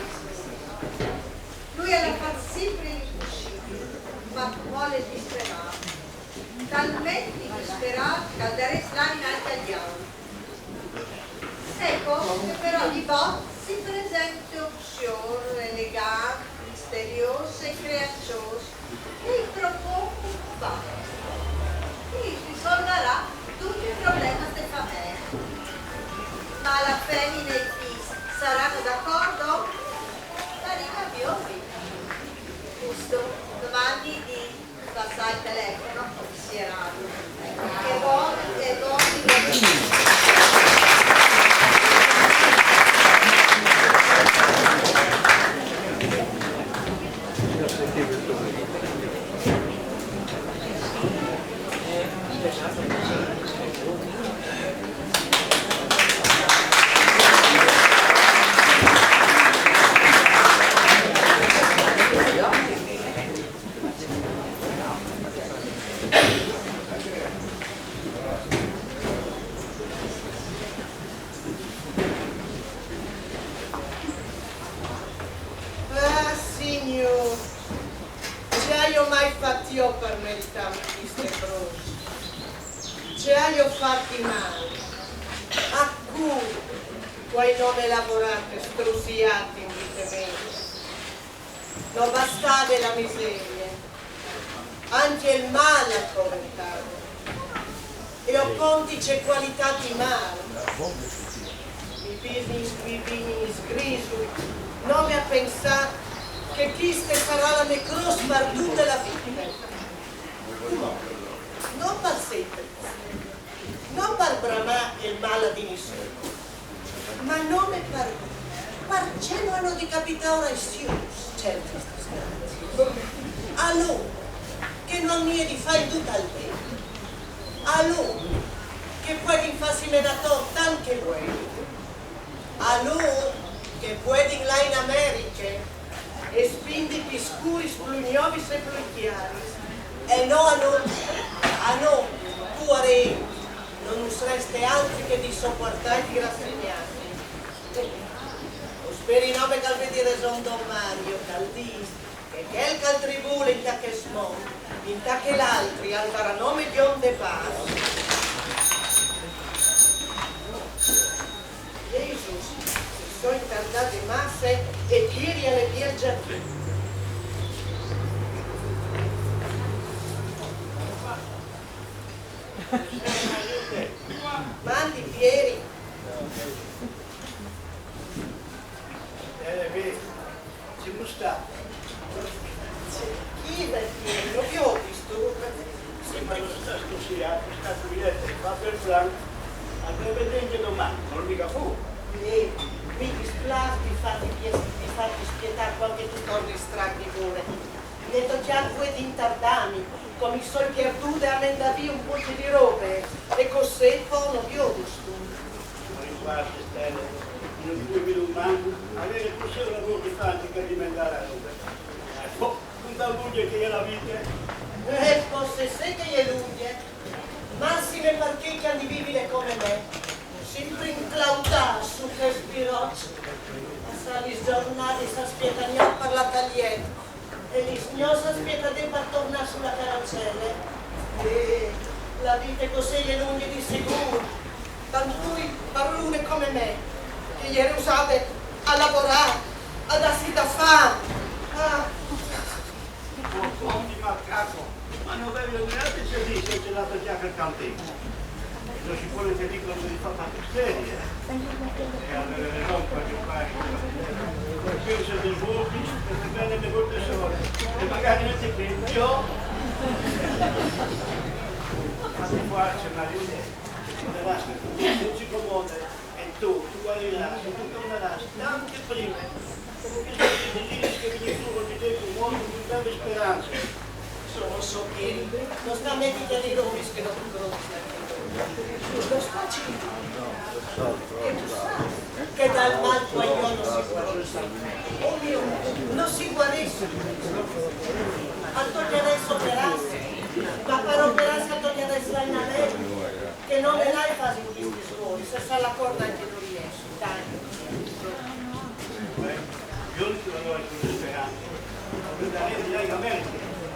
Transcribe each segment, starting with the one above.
risposta. Lui alla fa sempre l'impossibile, ma vuole disperare. Talmente disperato che alzeresti l'anima anche agli altri. Ecco che però di volta si presenta opzione elegante, misteriosa e creaziosa e il propongo fatto. E risolverà tutti i problemi di famiglia. Ma la femmina e i figli saranno d'accordo? La riga biondi. Giusto, domani di passare il telefono consiglierato. E voi. Io per meritare queste croci, ce io fatti male, a cui voi non lavorate strusiati in vite mie, non bastate la miseria, anche il male a commentare, e ho contice qualità di male, i vini sgrisu, non mi ha pensato che questa sarà la mia croce per tutta la vita. Non per sempre, non per bramare il male di nessuno, ma non per ce non hanno decapitato nessuno, certo, a lui che non mi è di fare tutto il tempo, a lui che puoi farsi medato tanto vuoi, a lui che puoi là in America e spindi più scuri, splugnovi e più chiari. E no a noi, cuore, non usereste altri che di sopportare e rassegnarsi. O speri no che al vedere son Don Mario, cal dis, che quel cal tribule in che smon, in che l'altri al paranome di onde passo. Gesù, si sono intardate masse e tiri alle piegge. Mandi Pieri. Vedi, ci sta. Chi è Pieri? Lo vi ho visto. Sembra che sta studiato, sta studiando, va per plan. Andrebbe vedere domani, non mica fu. Mi dispiace di farti spietare qualche tutor strani pure. Detto già due di intardami, come i soldi perduti a menda via un po' di robe, e così poi non vi ho visto. Non riguarda Stelle, non puoi più un manco, avere così un lavoro di tanti per diventare a robe. Non da luce che è la vita. Forse sei che è lunga, massime perché che hanno di vivere come me, sempre inclautare su che spirocci, a sali giornate si aspetta per la taglietta. E gli signori si aspetta per tornare sulla carrozzella. E la vita è così è lunga di sicuro. Tanto tu parlone come me, che ieri usate a lavorare, a darsi da fare. Ottima capo, ma non avevo neanche se dice ce l'ha già per cantino. Non si vuole che dicono di fare tante serie. E avere le rompere che fare. Penso dei voti, perché bene le volte sole. E magari non ti prendi io. Ma ti faccio una riunione. Non ci comode. E tu guarirai, tu tornerai anche prima. Come che vieni tu ti devi un mondo di grande speranza. Sono so che non sta mettendo di rovi che non lo spacci che dal mal guagliò non si guarisce. Oh mio, non si guarisce. A togliere il operarsi, ma per operarsi a togliere il slanare, che non ne l'hai fatto in questi suoni, se fa la corda anche non riesce. Dai. lei America,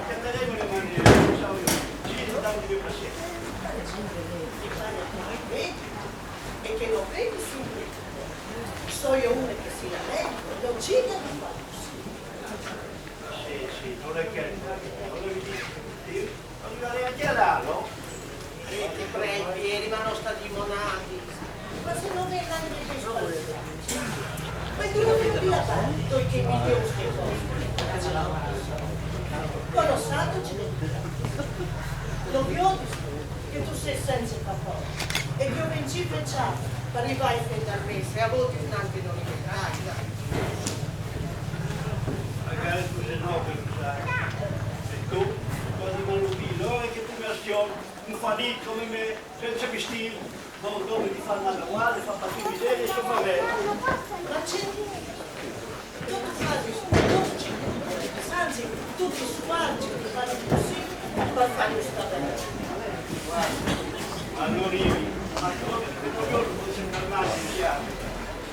che daremo le mani, diciamo io, ci danno di piacere. Ti pare che non vedi e che non vedi sempre. So io una che si lamenta, non ci devo fare così. Sì, non è che volevi dire, arrivare anche all'anno. Ti prego, ma non sta dimonati. Ma se non è l'anno che sbagliato. Ma tu non mi avanti, che milioni che cose. Conosciato ce l'ho. Lo vedi che tu sei senza papà e che ho vencito pensato, ma arrivai fino al mese, a volte tanti non li vedrai. Magari tu sei nobile, sai. E tu, quando mi hanno visto, è che tu mi astioni, un fanito come me, senza vestire, dove ti fanno la guardia, fa partire miseria e si fa bene. Ma c'è tu fai, tu ci anzi, tu ti sguardi, ti fanno così, per farmi sta bene. Ma non arrivi, ma quello giorno non si fermare in piazza.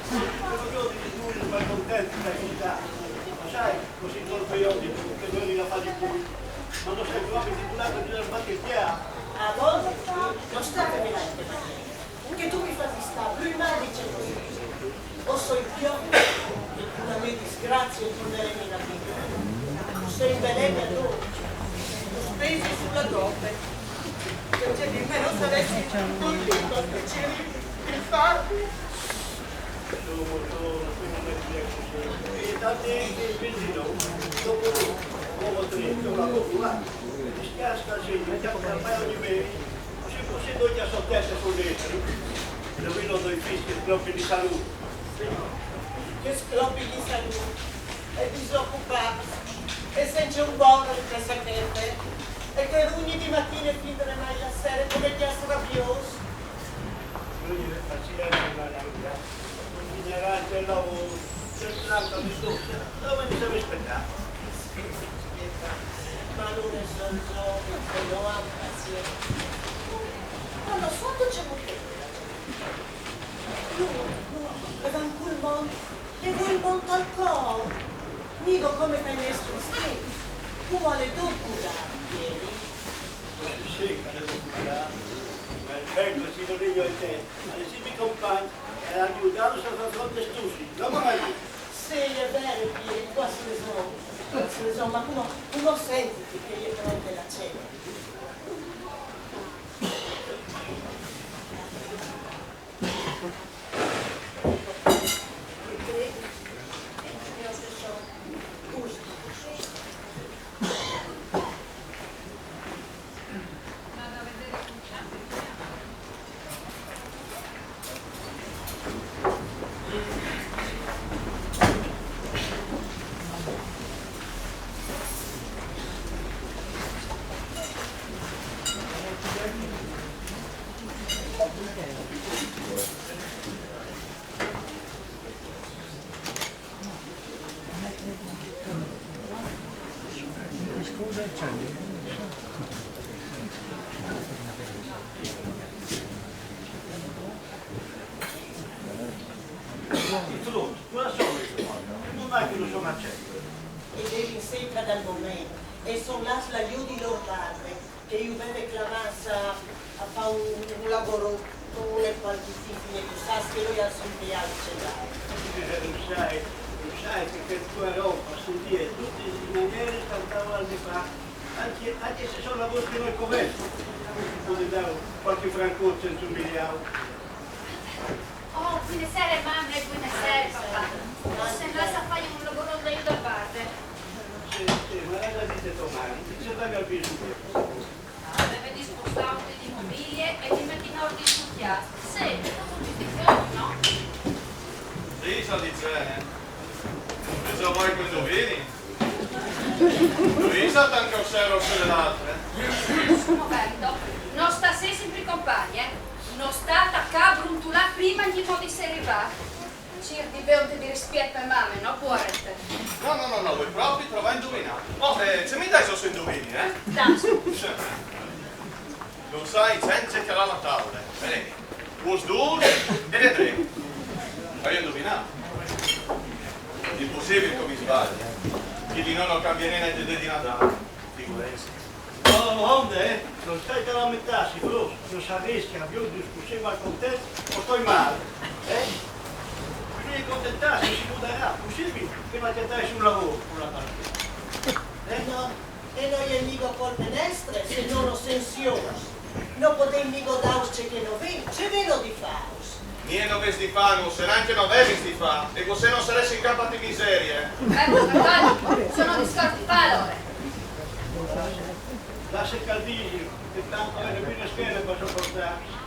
Quello giorno di tu sei contento della città. Ma sai, così colpo io dico che noi la fai di più. Ma non sei proprio titolato di una sbacchettare. A volte non state vedendo che tu mi fai stare, prima dice così. O so il più, la mia disgrazia e torneremo in vita. Sei in veleno tu, spesi sulla dope. Perché di me non saresti contento a piacere di farti. Sono molto e tanti che pensino, dopo come ho la cultura, mi schiaccia gente, che ha un paio di mesi, se noi già sono teste sul letto, dove non do i fischi scloppi di salute. Che scloppi di salute, è disoccupato, e senza un buono in questa sacchette, e che ogni di mattina e finire mai la sera come ti rabbioso. Noi pazienza, Maria, ignorante al lavoro, cercato di studia, dove mi siamo aspettati? Ma non è solo giorno, se non ha pazienza. Ma lo sotto c'è molto. Aveva un pulmone, e vuoi monto al collo. Dico come fai nessuno stile. Tu vuole tu curare, ieri. Sì, che devo curare. Ma il vento si non io e te, alle simili compagni, e aiutato senza fronte stusi, non mai. Sì, è vero, Pieri, qua se ne sono, ma uno sentiti che gli prende la cena. E devi sempre dal momento, e sono là l'aiuto di loro padre, che io vedo clamassa a fare un lavoro con le qualche figlie, tu sai che lui ha sempre altri celai. Lo sai che tua roba studia tutte le maniere cantava anni fa, anche se sono lavori che noi commercio, puoi dare qualche franco senza un miliardo. Oh, buonasera mamma e buonasera papà. Se no sa fare un lavoro da io da parte. Sì, ma la dite domani, se vai al più. Deve dispostare di immobilie e di mettere in ordine sul chiasso. Sì, no? Sì, sta dicendo. Pensavo mai che indovini. Lui sta anche osservando le altre. Momento, non sta sei sempre compagni, non sta a bruntulare prima di modi se arriva. Cirdi beonte di rispetto a mamme, no? Buonete. No, voi proprio trova a indovinare. Oh, se mi dai solo indovini, Dai. Non sai, senza che la tavola. Bene, us due e le tre. Hai indovinato? Impossibile che mi sbagli. che di non cambia niente di Natale. Figuresi. No, onde? Non stai te lamentarsi, però non saresti a più discussione al contesto o sto male. Bisogna contentarsi, si muderà, possibile che non ti dai sul lavoro con la partita. E noi amigo col menestre, se non lo sensioso. Non potei mica darci che non veni, c'è vero di faus. Niente non vesti fa, non se neanche non devi sti fa, e così non saresti in campo di miserie. Ecco, Antonio, sono discorsi valore. Lascia il caldino, che tanto è più le schede per sopportare.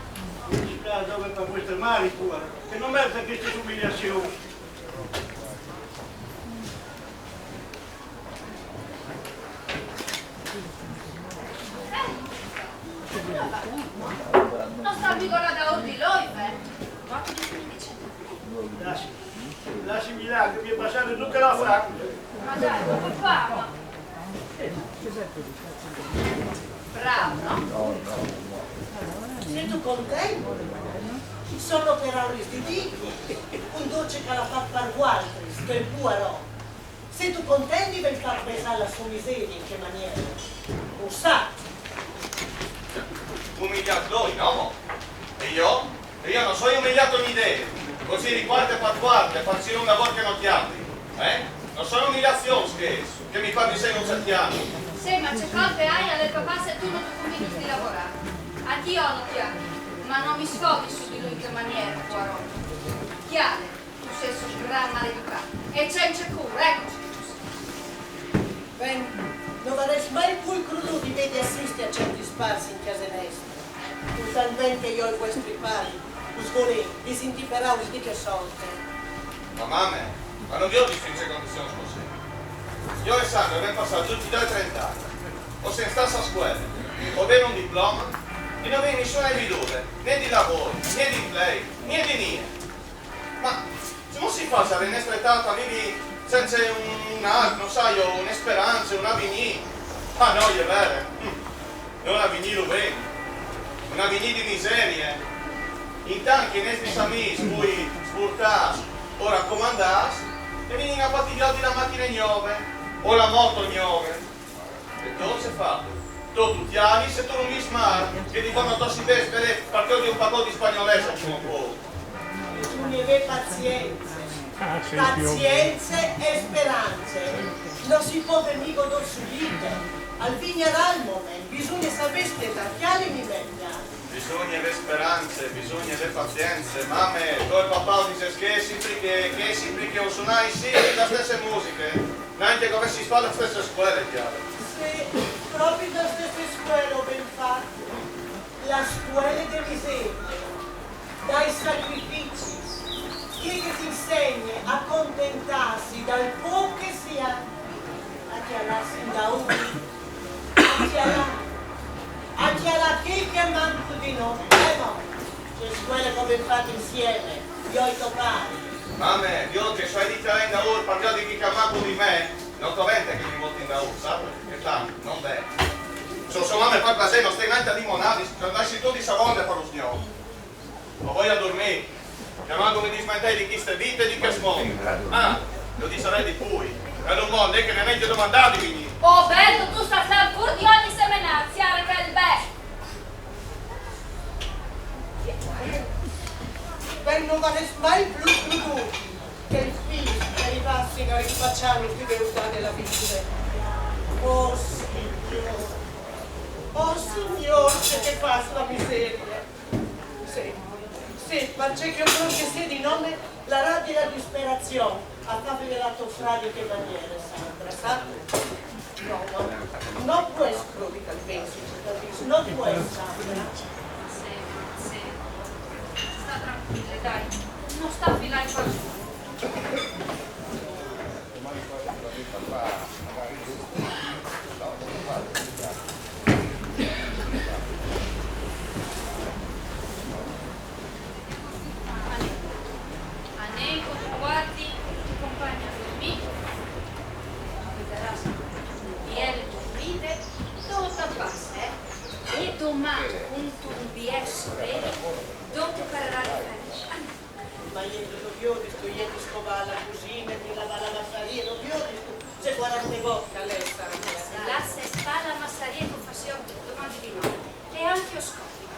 Mi dispiace dove per queste mali pure, che non merita queste umiliazioni. Non sta ancora da ordi lui, Lasci Milano, che mi è passato tutta la fracca. ma dai, come fa? Bravo, no? Sei tu contento? Sono per auris di Dio, un dolce che la fa per guardare, che può. Se tu contenti per far pesare la sua miseria, in che maniera? Lo sa. Umiliato lui, no? E io? E io non sono umiliato in idee. Così di parte per parte, faccio un lavoro che non ti altri. Non sono umiliazioni che mi fa di sé non certi anni. Sì, ma c'è colpe hai alle papà se tu non ti convinci di lavorare. Anch'io lo chiami, ma non mi sfoghi su di lui in che maniera, cuoro. Chiare, tu sei un gran maleducato. E c'è cura, eccoci. Ben, non avresti mai più creduto di vedere assistere a certi spazi in casa nostra. Tu sai bene che io e i vostri pari, uscoli, vi senti per auris di che sorte. Ma mamma, ma non vi ho visto in queste condizioni così. Io e Sandro abbiamo passato tutti dai 30 anni. O se stassa a scuola, o avere un diploma, e non avevi nessuna evidenza, né di lavoro, né di play, né di niente. Ma se non si fa stare in nostra età, vivi senza non sai, un'esperanza, un avvenire. Ah no, è vero. Non un avvenire lo vedi. Un avvenire di miserie. Intanto che i nostri amici poi sfruttare o raccomandare, e vieni a fattigare la macchina nuove, o la moto nuove. E cosa si fa? Tu ti ami se tu non mi smari, che ti fanno tossi vespere perché di un pacchetto di spagnolese ci non può. Tu ne avevi pazienza. Pazienze e speranze. Non si può venire con subito. Al vigneralmo, bisogna sapere aspettare mi meglio. Bisogna avere speranze, bisogna avere pazienza. Mamme, tu e papà dice che sempre che suonai sì le stesse musiche, neanche come si fa le stesse scuole, chiaro. Sì, proprio le stesse scuole ho ben fatto. La scuola di miseria, dai sacrifici. Chi che ti insegna a contentarsi dal poco che si ha, a chiamarsi da uno, a chiarare chi che manco di noi, no? C'è scuole come fate insieme, io e i tuoi pari. Mamme, io che so di te da ora, parliamo di chi che manco di me, non convente che mi volti in da ora, sai? Che tanto, non bene. Se sua mamma fa così, non stai neanche a limonare, non hai tu di savone per lo signore. Ma voglio a dormire. Chiamando mi dismentai di chi sta vita e di che smondo. Ah, lo diserei di cui. E non mondo, è che ne hai meglio domandato di me. Oh, bello, tu stai pur di ogni semenazia, che il beh. Ben non varresti mai più creduto che il figlio dei passi che rifacciano più verità della vita. Oh Signore, che fa la miseria. Sì, ma c'è che io credo che sia di nome la rabbia e la disperazione. A fare la tua frase che maniera, Sandra, sa? No, non può escludere il penso, non può Sandra. Sì. Sta tranquilla, dai. Non sta a filare qualcuno. Aneco, guardi, ti compagna a dormire. E dormite, tutta passa, E domani, un bies vero, dopo parlare Ma io non vi ho visto, io ti scovare la cucina, ti lavare la massaria, non vi ho visto. c'è 40 bocca all'esta. L'asse spalla massarietto fassione domani di no. E anche oscopico.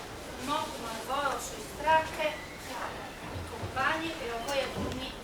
Molto malvoroso e stracche, compagni e lo vuoi a turni.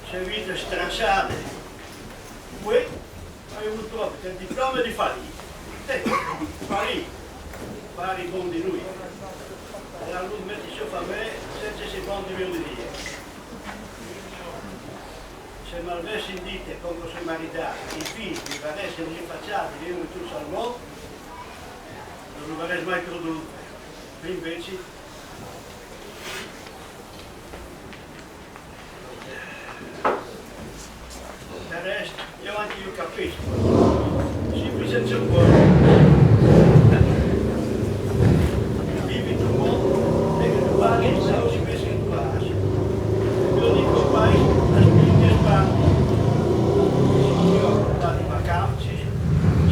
C'è vita stracciate. Poi hai avuto il diploma di Farì. Farì buon di lui. E a lui metti su fa me senza secondi melodie. Se malvessi in dite con così maritati, i figli varessero rifacciati di uno tu salmò, non lo varesse mai prodotto. Invece del resto, io capisco, semplicemente un po', vivi tu mondo, e che tu parli, se si pensa in classe. Io dico poi, la spinta è spazio, io ho portato i vacanze,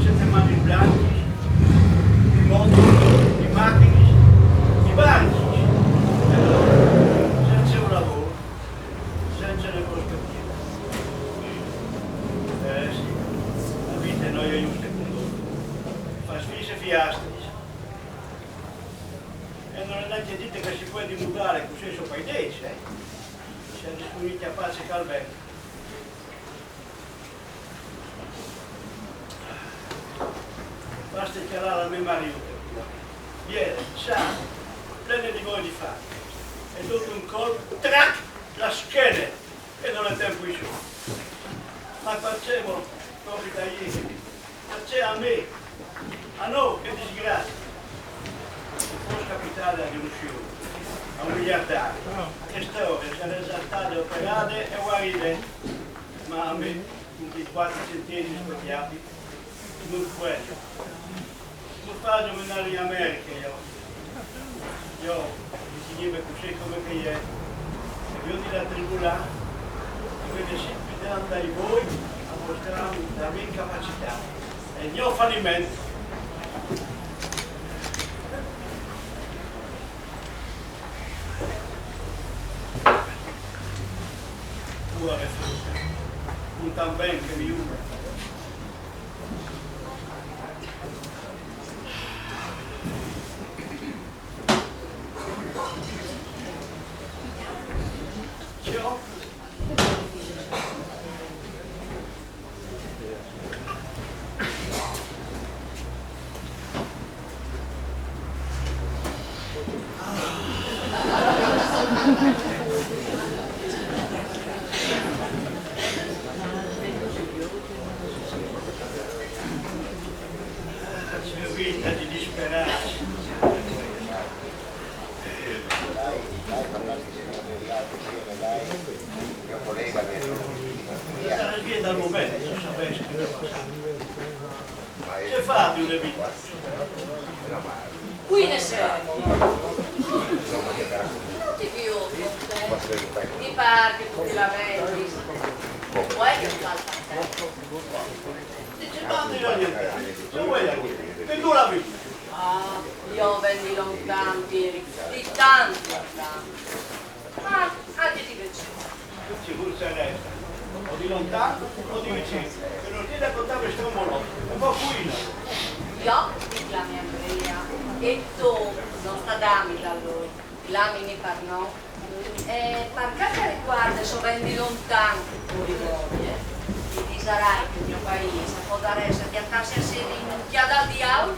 7 mani bianchi, i mondi, i macchine, i banchi, senza un lavoro, senza le prospettive. Sì, la vita è noia giusta con loro, fa sfise fiaschi. E non è neanche dite che si può mudare così sopra i deci, siamo disponibili a pace calvere. Basta chiarare la mia marito. Ieri, sabato, plene di voi di fare. E dopo un colpo, trac, la schiena, e non è tempo di su. Ma facevo proprio da ieri, faceva a me, a noi, che disgrazia. Il post capitale di un fiume, a un miliardario. Queste ore sarebbero state operate e guarite, ma a me, con i 4 centesimi specchiati, non quello. Non faccio venire in America io mi significa così come che è, e io di la tribù là, vede sempre andare voi a mostrare la mia incapacità e il mio fallimento. Cuore frutta, un tan ben che mi usa. Vita di disperarsi. Sarà via dal momento, se sapessi che è passato. Che fa di una vita? Qui ne sei. Non ti più con te. Ti parti, tutti la vendi. Vuoi che falta a te? Dice, ma io niente. Se vuoi la vita. E tu la vita. Ah, io venni lontano, Pieri, di tanto lontano. Ma anche di vicino. Ci pur se resta, o di lontano o di vicino. Se non ti raccontavo questo monologo, dammi da lui, lamini per no. E perché riguarda so vendi lontano tu ricordi, ti disarai che il mio paese può dare essere di andarsi a sedere in un chiado al diavolo?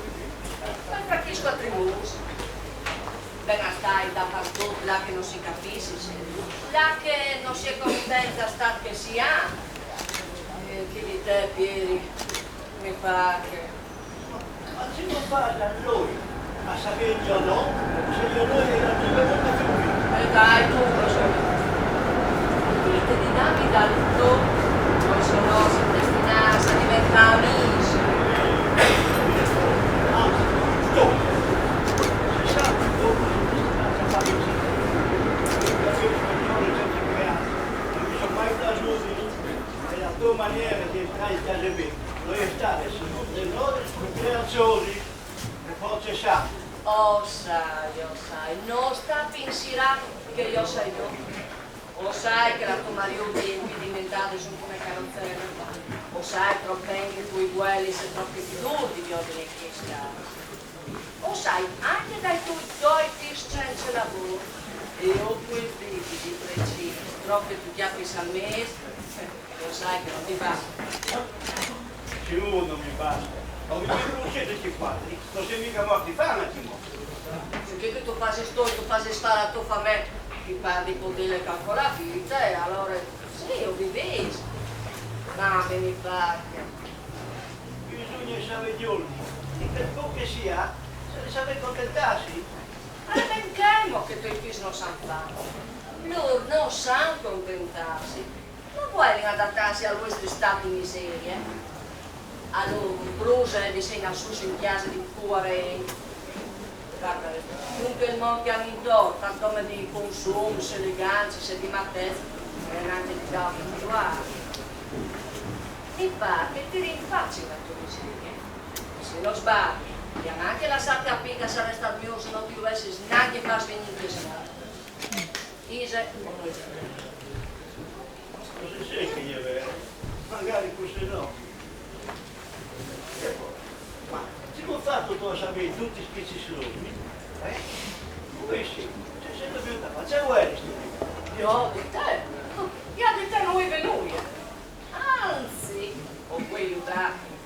Ma capisco a tribus. Ben stai dappertutto, là che non si capisce, là che non si è contenta sta che si ha. Che di te, Pieri, mi pare che... Ma se non parla a lui, a sapere io no, se io no era venuta qui. E dai, tu lo so. Dite di dammi dal tuo, poi se no si destinarsi a diventare amici. Anzi, stop! Si sa che dopo si sta a fare così. Io non senza creare, non mi sono mai piaciuti. E la tua maniera di entrare in casa mia, non è stata le loro creazioni, le forze sa. Oh sai, non sta pensando che io sai tu. O sai che la tua marito è impedimentata su come carrozzella. O sai troppo bene che i tuoi quelli sono troppo più duri di ordine che scala. O sai anche dai tuoi due figli senza lavoro. E ho quei figli di precisi, troppo tu chiappi al mese. Lo sai che non ti basta. Sì, non mi basta. Non mi conoscete questi quadri, non sei mica morti fame, Timo. Perché tu fai tu fai stare a tua famiglia, ti parli con delle calcolabili, e allora sì, io vivevo. Ma mi pare. Bisogna sapere gli ultimi, e per poco che sia, se ne sapere contentarsi. Ma ben calmo che i tuoi figli non sanno fare. Loro non sanno contentarsi. Non vogliono adattarsi a questi stati di miseria. Allora, brucia e disegna su in chiesa di cuore. Guarda, tutto il mondo che hanno intorno, tanto di consumo, se eleganza, se di mattezza, e neanche di dare più mi pare che ti rinfacci la tua miseria. Se non sbagli, abbiamo anche lasciato capire che sarei stato mio se non ti dovessi neanche far venire in chiesa. Ise o non c'è. Non si sa che gli è vero, magari questo no. Ma se non fatto tu a sapere tutti i spicci slumi, come sì? C'è sempre più da fare, c'è questo. Io di te? Io di te non vuoi venire. Anzi, o puoi aiutarmi,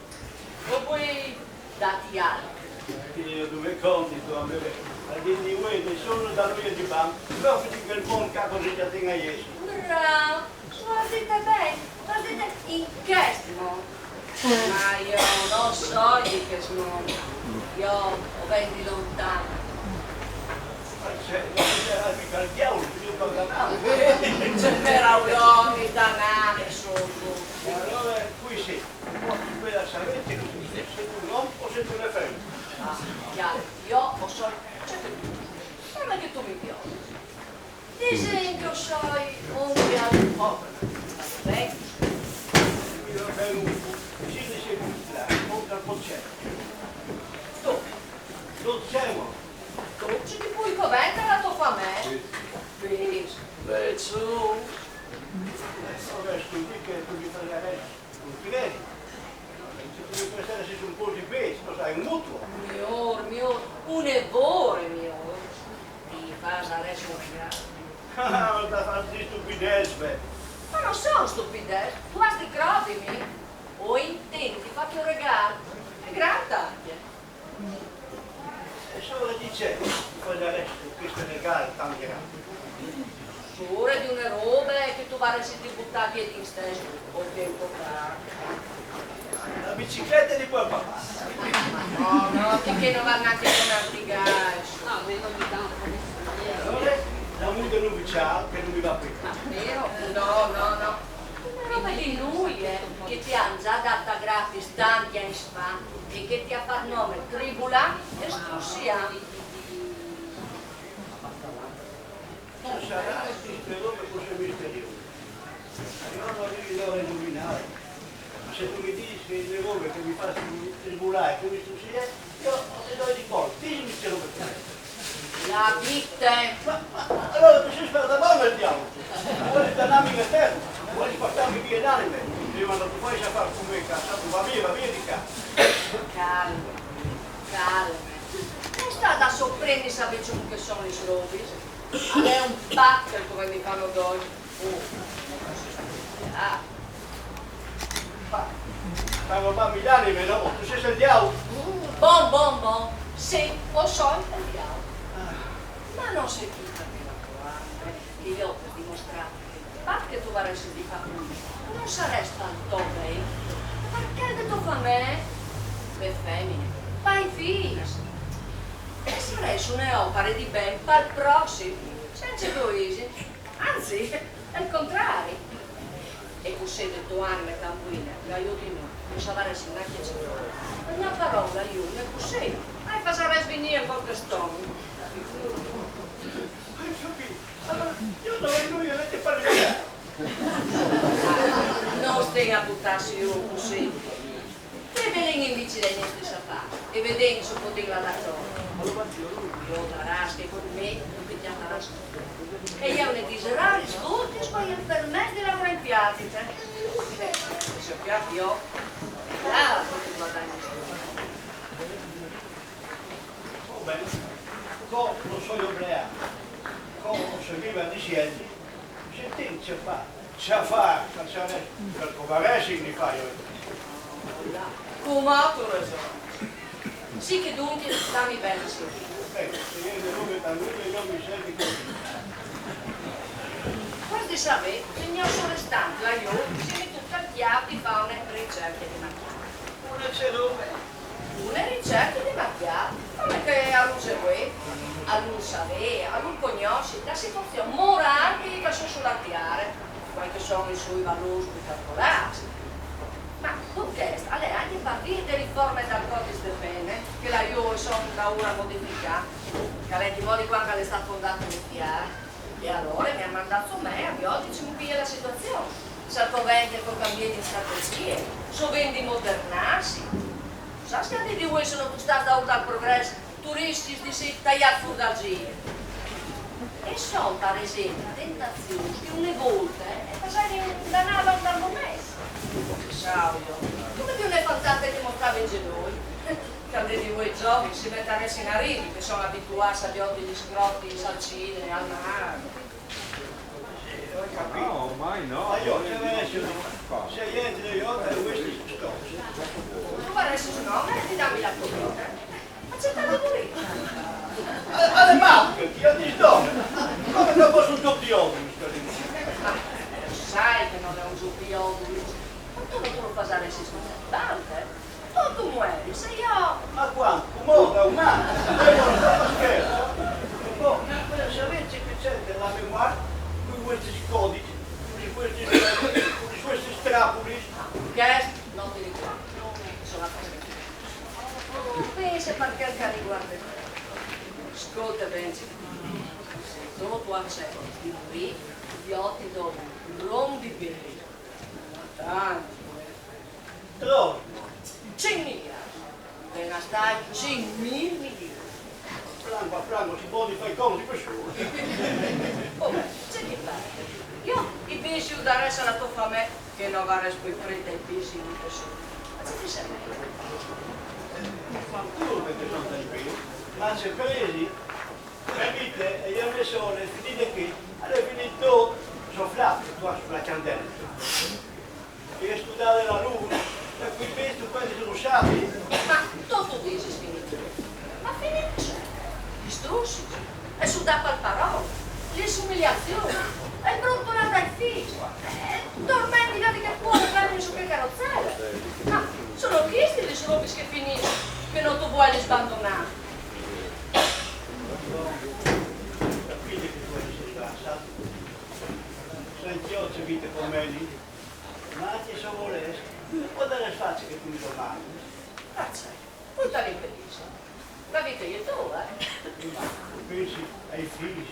o puoi darti altri. Io dove conti tu a me, a dire di uomo, solo da lui di banco, proprio di quel buon capo che ti tenga Gesù. Bravo, guardate bene, guardate in questo modo. Ma io non so di che sono, io ho vendi lontano. Ma non c'era mica il diavolo, io parlavo. C'era uomini danati sotto. E allora qui sì, quella sapete così, se tu non o se tu ne fai. Ah, chiaro, io ho solo, c'è che tu, non è che tu mi piaci. Disegno sei un piano povero, ma bene. Io per un fucile seconda, oltre al concetto. Tu, Non siamo. tu ci ti puoi commettere la tua famiglia? Vedi, beh, su. Ora studi che tu mi fai adesso, non ti vedi. Se tu mi prestare se un po' di peso, lo sai, un mutuo. Mio, un evore mio. Ti fai adesso un grado. Ah, da fare di stupidezze. Ma non sono stupidezze, tu hai di credimi. O intendi, ti faccio un regalo. È grande anche. E solo dice, poi adesso questo regalo tanto grande. Sure di una roba che tu varresti di buttare via di stesso o tempo fa. La bicicletta di quel papà. No, che non va neanche come artigaggio. Allora, la muta non ufficiale che non mi va più. Vero? No. Una roba di lui, che ti hanno già data gratis tanti anni fa e che ti ha fatto nome Tribula e Strusia. Non sarà questo nome così misterioso. Io non arrivo a illuminare. Ma se tu mi dici che le robe che mi fa tribulare come tu sia, io te do di colpo. Dimmi queste robe qua. La vita. Ma allora tu sei spero da mano il diavolo. Vuoi danarmi in eterno, vuoi portarmi via d'anime. Io quando tu fai a fare come casa, tu va via di casa. Calma. Non sta da sopra prendi sapete che sono i slovi? È un pacco come mi fanno doi. Stavo a Milano, vero? Tu sei il diavolo? Bon. Sì, lo so, il diavolo. Ma non sei tutta che la tua che io ho dimostrato che tu varresti di fare non saresti tanto bene. Perché che tu fa me? Le femmine, fai figli. E saresti un'opera di ben per il prossimo, senza egoismi. Anzi, è il contrario. E tu sei le tue anime tranquille, mi aiuti me, non saresti una chiesa. La mia parola, io, ne così. E faresti venire un po' che stomaco. Hai capito? Allora, io dovrei lui avete parlato. Non stai a buttarsi io così. Tre veleni invece dai miei stessi affari e vedendo se poteva la zona. Io darà che con me non ti chiamerà scuola. E io ne diserà gli scuoti e sbagliare per me di lavorare in piatti. Se ho piatti io, là potevo guardare in scuola. Oh bene, come non sono ubriaco, come non so viva dicendo, se te c'è fare, per come significa io. Come tu ragione? Sì che dunque stammi bene sì. Ecco, se viene nome da lui e io mi sento così. Quasi sapete, il mio sono restante, la io, si mi tutta il chiave di fare una ricerca di macchiato. Una c'è dove? Una ricerca di macchiato, come che a lui segue, a lui sapere, a lui conosce la situazione morale che sono sulla chiara, quali che sono i suoi valori calcolati. Ma perché? Allora, anche partire delle riforme dal codice del bene, che la io sono da ora modificata, che è di modo quando è stato fondato l'FTA, e allora mi ha mandato me a Viotti ci piglia la situazione. Salvovente con cambiare di strategie, sovente modernarsi. Sai che di voi sono stati dal progresso turistici di si tagliare fuori dal giro? E sono, per esempio, tentazioni che una volta è passata in danaro dal momento. Saurio, come più le fantate che mostrava in genoi? Che di voi giovani si mettono in arrivi, che sono abituati a gli scrotti, salcine, al mare. No, mai no. Ma io che adesso se niente di io per questi stocchi. Tu vorresti un nome e dammi la tua. Accettate voi. Alle macchine, io ti sto. Come non posso un doppio? Sai che non è un giubbio. Ma tu non lo fai il sistema tante? O tu muori, se io... Ma quanto? Come un anno? Io non sto scherzo. Oh, se avessi che c'è della memoria, con questi codici, con questi strapoli. Che? Non ti ricordo. Sono a fare. Pensa perché il riguarda te. Ascolta bene. Se tu accetti di morire, io ti do un ron di bere. Tanto. Troppo. 100 miliardi. Per stai 100 miliardi. Franco, si può fare come per solo. Oh, c'è che fare? Io i pesci udare alla tua fame che non va a rispettare i pesci di persone. Ma c'è che serve? Qualcuno perché sono tranquilli, ma se presi, capite, e io mi sono finite qui, allora finito sofflato, tu sulla candela. E studiare la luna, per cui penso quando sono usati. Ma tutto dici finito. Ma finito c'è. Gli strussi, e su da qual parola, le umiliazioni, e il brutto là dai figli, dormenti vedi che cuore prendono su che carrozzelle. Ma sono questi gli srobi che finiscono, che non tu vuoi abbandonare. Capite che tu sei sbassato? Senti io c'è vita come lì, ma anche se volessi, non può dare spazio che tu mi domandi. Grazie, poi te l'impedisco. La vita è tua, Pensi ai figli,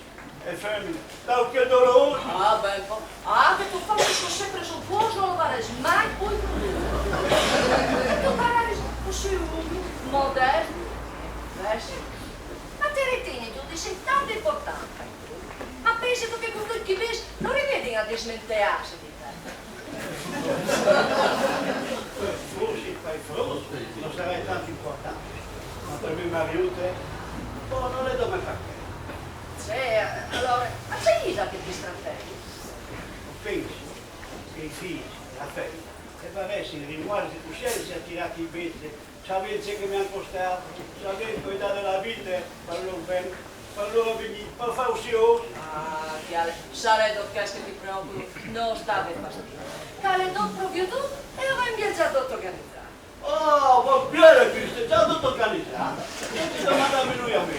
ai femmine, da che dolore! Ah, beh, che tu fai questo sempre sul posto, non lo faresti mai poi produrre. Tu farai così moderno. Beh, sì. Ma te ritieni tu di sei tanto importante. Ma pensi tu che con tutti i vesi non rivedi a dismentearsi di te? Forse fai frosso, non sarai tanto importante. Ma per mio marito, non è dove adesso in ringuardo di Tuscelli si è tirato in vite, sapete che mi hanno costato, sapete che dare la vita per loro bene, per loro venire, per fare uscire. Ah, chiale, sarebbe che ti preoccupi, non state fastidio. Cale non proprio tu e ho viaggiato tutto organizzato. Oh, va bene Cristo, è già tutto organizzato. Non ti domandiamo lui a me.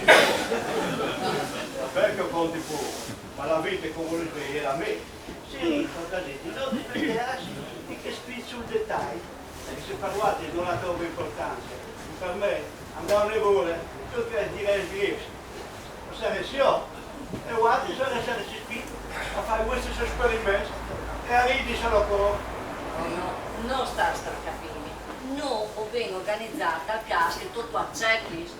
Vabbè che conti pure, ma la vita come volete era a me. Sì, fratelletti, non ti perderassi di che spizzi sul dettaglio. E se parlate non ha troppa importanza. Per me, andare ore, tu che direi di essi. Ma se ne si ho, e guardi, se ne si spinto a fare questo esperimento e a ridiselo con. No, non sta capendo. Non ho ben organizzata a casa che tutto accetti.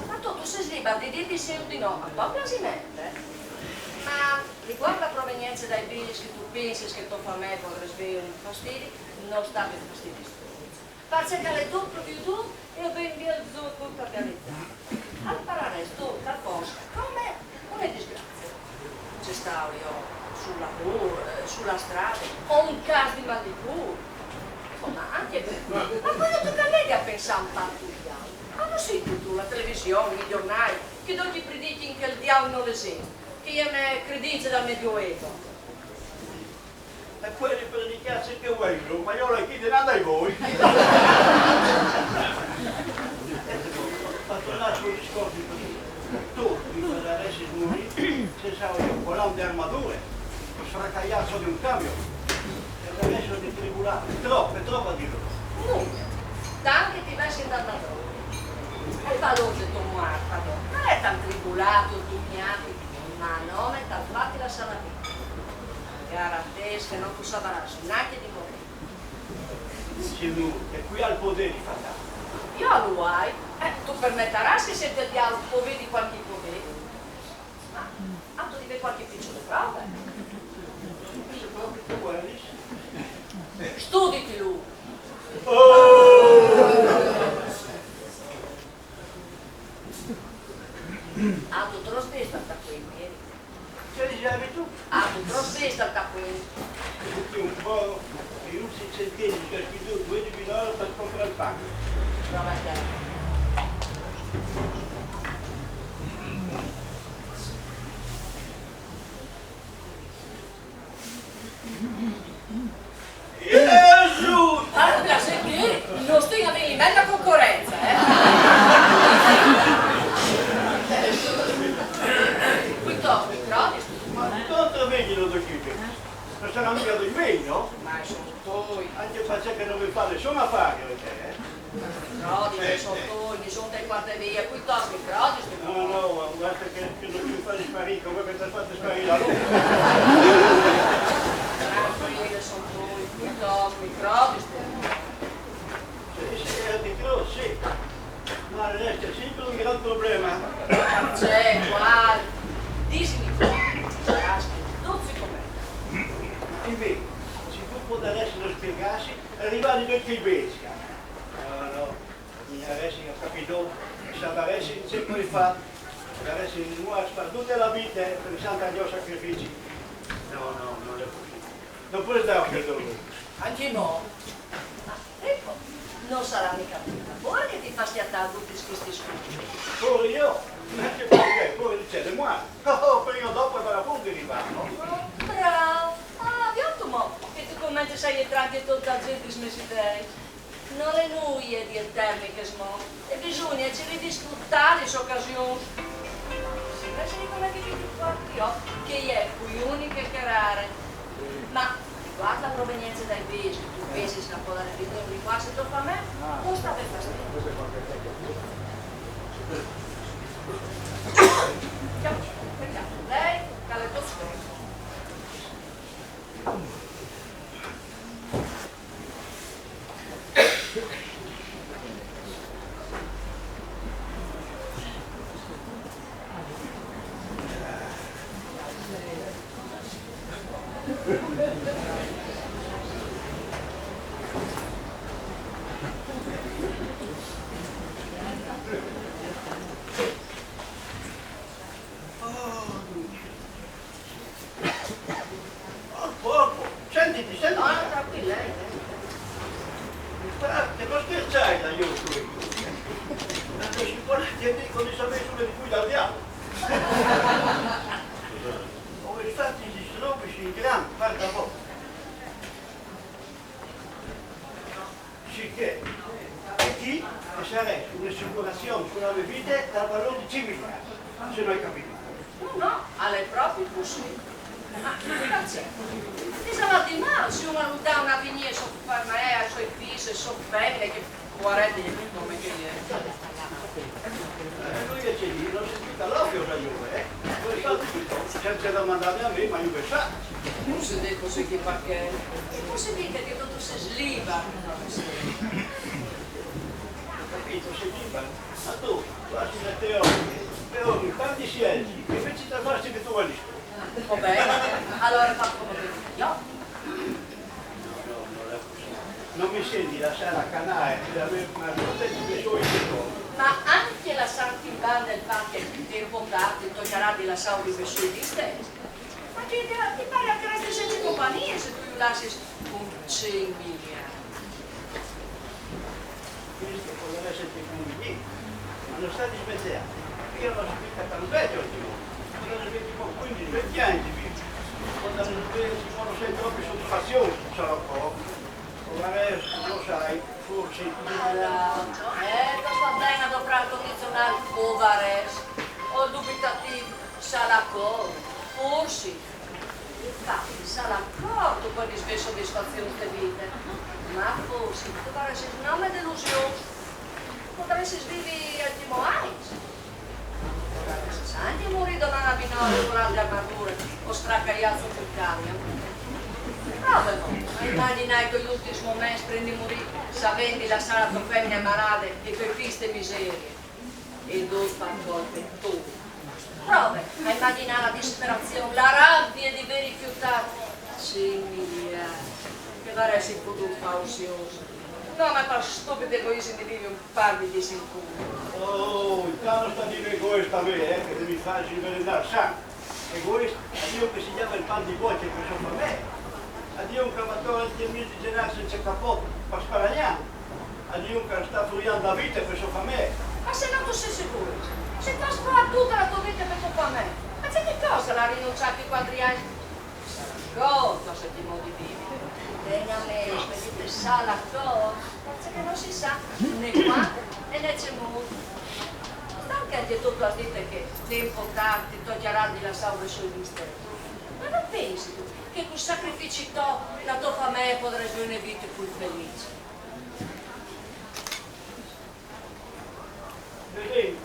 Ma tutto si libera di dirti sì o di no, ma proprio simmente. Ma riguardo la provenienza dai beni che tu pensi che tu fa a me potrei svegare un fastidio, non state fastidiosi. Faccia che le do proprio tu e ho ben via il zoo tutto organizzato. Al parare sto dal posto come una disgrazia. C'è stato sul lavoro, sulla strada, o un caso di mal di cuore. Ma anche per me. Ma quando tocca a lei a pensare un po' tutti gli altri? Ma non sei tu, la televisione, i giornali, che non ti predichi che il diavolo non esiste, che è una credenza dal Medioevo. E poi di predicarsi che vuoi, ma io la chiedo nada ai voi. Ma tornare sul discorso di tu, prima di adesso morire, senza un volante di armature, un sfracagliazzo di un camion. Adesso di tribunale, troppo a dirlo. Nulla. Tanto ti vai sentando da droga. E il valore del tuo morto, non è tan tribulato, tugnato, ma non è tan fatti la salatina. Gara a te, che non tu saprai neanche di morire. Signore, e qui ha il potere di fatale. Io lo hai, tu permetterai se siete il diavolo, o vedi qualche potere. Ma tu devi qualche piccolo prova. Se proprio tu guardi. Studiti lui. Ah, tu trosti stata qui, vedi? Ce li hai tu? Ah, tu trosti stata qui. Tutti un po' di russi centesimi che hai tu, 2 di euro per comprare il pane. Prova a te. Gesù! Allora, se che non stai avendo mezza concorrenza, Piuttosto, no? Ma tanto meglio da qui. Non sarà mica di meglio? Ma sono tuoi. Anche perché non mi fa nessun affare a te, No, sono tuoi, mi sono dei quattro via, piuttosto, crodi. No, guarda che non mi fa sparire, come mi ha fatto sparire la luce. Tranquillo, sono tuoi, piuttosto, crodi. Sì, sì, ma resta sempre un gran problema. C'è, guarda, dismi non si com'è. Invece, se tu puoi adesso non spiegarsi, arrivare in che pesca. No, mi adesso ho capito, se adesso sempre fatto, adesso non ha sperduto la vita pensando agli sacrifici. No, non è possibile. Non puoi dare per dolore. Anche no. Ma ecco, non sarà mica buona che ti fa stiattare tutti questi scusi. Pure io, anche perché, pure c'è di moi. Oh, prima o dopo per appunto arrivano. Bravo. Ah, abbiamo che tu come sei entrato e tutta la gente smessi te. Non le noie di eterni che smo. E bisogna cercare di sfruttare queste occasioni. Invece di come che ti porti io, che è qui unica e che rare. Ma guarda la provenienza dai pesci, tu pensi che la può dare di qua se tocca a me, non sta per fastidio. Peccato, lei, cale tutto. da io sulle non si può leggere con i saperi sulle di cui andiamo. O infatti si sono in gran parte a poco. Sicché e chi sarebbe un'assicurazione sulla bevita dal valore di 5 miliardi, se non hai capito. No, alle proprie così. Ma grazie. Ti sa di male se uno non dà una vigna su me, ai suoi figli, su femmine che guardi come che è. Lui dice lì, non si tutta l'occhio da Juve, Poi fatti, senza domandare a me, ma io sa. Non si dice così che perché. Non si dice che tutto si sliva. Capito, si dica, ma tu, guardi le teorie, quanti siedi, che invece di farsi che tu vuoi lì. Va bene, allora fa come io. Non mi senti lasciare a canale e avere una ruta di due suoi Ma anche la Sant'Ivan del fatto che ti riportati toglierà di la saudi per sui di stessi. Ma ti pare anche la stessa compagnia se tu lasci un 100 miliardi. Questo potrebbe essere come ma non sta di smezzare. Io non sono mica tanto vecchio oggi. Sono 15-20 anni di vita. Quando ci sono sempre troppe soddisfazioni, sarà un po'. Magari lo sai, forse. Questa bene dovrà condizionare o vares, o dubitativo, sarà cosa, forse. Infatti sarà accorto poi di svere soddisfazione di vita, ma forse potrebbe essere un nome delusione, potrebbe essere svivi al primo anno. Potrebbe essere anche morire da una binoria durante armature o straccagliato sul camion. Immaginai che gli ultimi momenti prendi morire sapendo lasciare la tua femmina malade e per queste miserie e due colpe tu. Prova a immaginare la disperazione, la rabbia di aver rifiutato 100 miliardi che vorresti potuto fare ocioso. No, ma per stupido egoismo di vivere un parli di sicuro. Oh, intanto sta di egoista a me, che devi farci invelenare sangue. Egoista, addio che si chiama il pan di voce che sono a me. Addio un cavatore antiamico di generale senza cappotto per sparagnare. Addio che sta furiando la vita per sua famiglia. Ma se non tu sei sicuro? Se tu hai sparato tutta la tua vita per tua me, ma c'è che cosa la rinunciato i 4 anni? Cosa se ti modi vivi? Vieni a me, vedete sa la cosa, che non si sa né quando e né c'è molto. Stanca anche tu a dire che tempo tardi toglierà di la saura sui misteri. Ma non pensi tu che con sacrifici la tua famiglia potrà avere una vita più felice?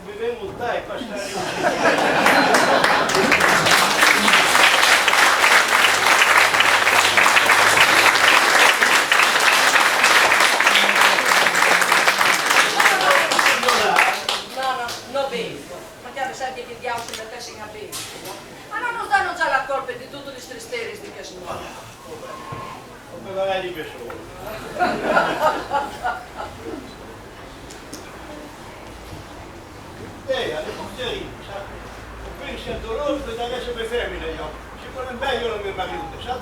Vivemo dai passare insieme. Non bevo, ma chiaro sai che diamo se mettessi in bere, ma non danno già la colpa di tutti gli tristeri di che sono. Come vai di persone? Alle porterie, sai? Pensi al dolore per dare sempre femmine io. Si può meglio la mia marito, sai?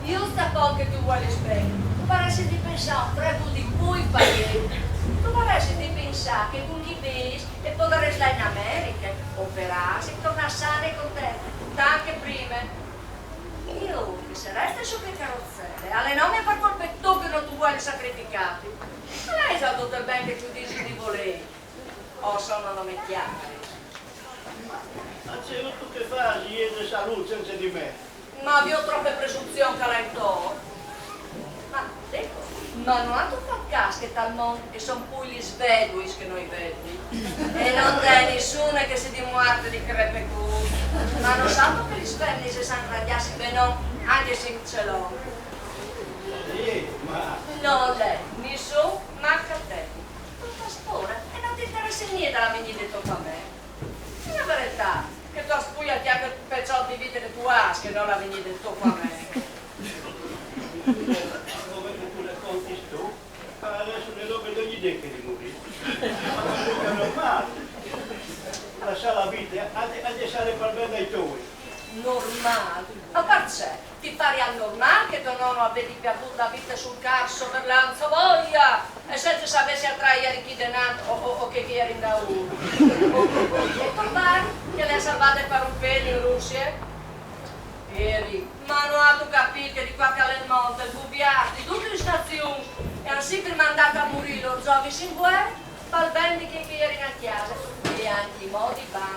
Io sta poco che tu vuoi spendere, tu vorresti di pensare, tre di cui paghi. Tu vorresti di pensare che con chi vedi e potresti andare in America, operarsi, tornare sane con te, anche prima. Io, che se resta su che carrozzelle, alle nome per colpa tu che non tu vuoi sacrificati. Ma lei sa tutto il bene che tu dici di volere. O sono nome chiaro. Ma c'è tu che fai, ieri salute senza di me. Ma vi ho troppe presunzioni che lei to. Ma dico, ma non hanno fatto caso che tal mondo e sono poi gli sveduis che noi vedi. E non c'è nessuno che si dimorte di crepe cu. Ma non sanno che gli sveduis si sanno radiarsi bene, anche se ce l'ho. Sì, ma... Non lei, nessuno, manca a te. Tutta spora e non ti interessa niente la venire detto a me. È la verità, che tu spuglia ti ha quel pezzo di vita che tu hai, che non la venire detto a me. Come tu le conti tu, adesso le do per ogni idea che di morire. Ma non è normale. Lasciare la vita, a lasciare per bene dai tuoi. Normale? Ma perché? Ti pare al normale che tuo nonno aveva perduto la vita sul carso per l'anza voglia e senza sapere traia chi denat o che eri da uno. E tornare che le salvate per un pelo in Russia. Eri, ma non ha tu capito che di qua che alle monte, il bubiati, tutte le stazioni erano sempre mandate a morire loro giovi in guerra, per bene che eri a casa. E anche i modi van,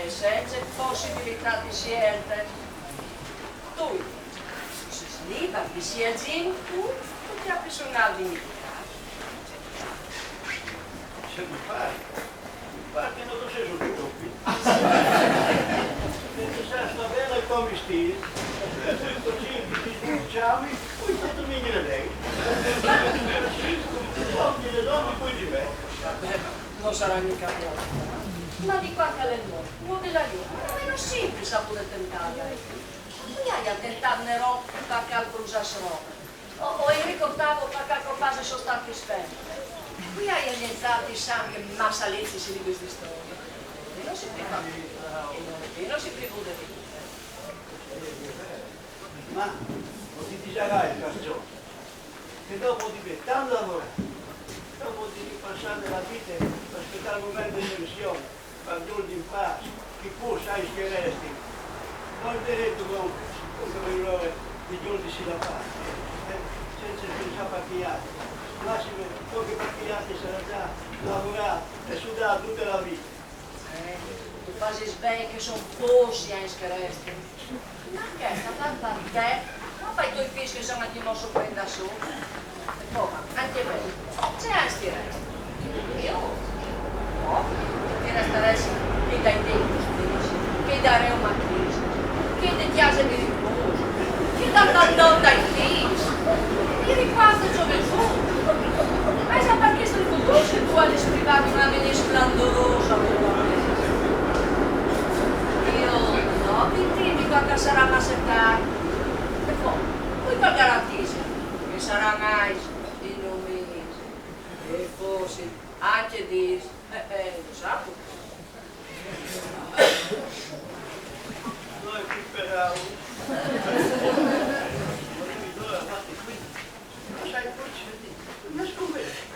senza possibilità di scelte. Tu, se si libera di sia tu ti appassionavi di militare. Se mi pare che non sei subito qui. Perché sai, sta bene come stile, così ti diciamo, poi ti domini lei. Oggi le donne poi di me. Non sarà mica buono. Ma di qua che le nuove, non di là io, non è semplice a poter tentare. Non hai a tentare Nerò perché al bruciasse roba. O io ricordavo perché al compagno sono stati spenti. Qui hai iniziato i sangue massalizzi di queste storie. E non si priva e non si priva di vita. Ma non ti disarai, Cazzo, che dopo di tanto lavorare, dopo di passare la vita per aspettare il momento di pensione, per giorni in pace, che pur sai che resti, non è detto come i giorni si la fanno, senza pensare pacchiati. Massimo, pochi pacchiati sarà già lavorato e sudato tutta la vita. Tu fai bene che sono pochi a ischeresti. Ma che sta fatta per te? Non fai tu i fischi che sono di mosso prenda su? E poi, anche me, c'è a ischeresti. Io? No, ti resteresti che dai tempi spesi, che da reumatismo, che di chiase di riposo, che da tandon dai figli. Ti riparte gioventù. Ma sa perché se il futuro si può esprimere una vede splendorosa? Io no, ti quando sarà massettare. E poi ti garantisce che sarà mais di nomini. E forse anche di lo sapo. Noi qui per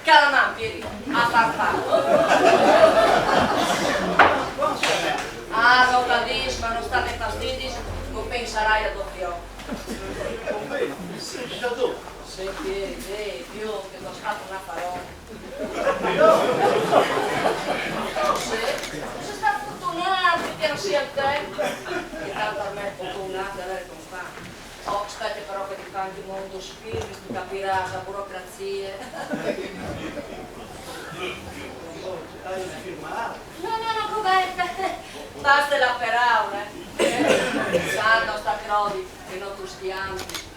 Calamampi, a farfallo. Ah, non la dici, ma non state fastidi, non penserai a doppio. Senti, io che ho fatto una parola. Sei stato fortunato che non sia il tempo. E tanto a me è fortunato di avere compagni. Oh, aspetta però che ti fanno il mondo spirito, tu capirai la burocrazia. Hai firmato? No, Roberta, basta la parola. Sanno sta crodi che non tu stiamo.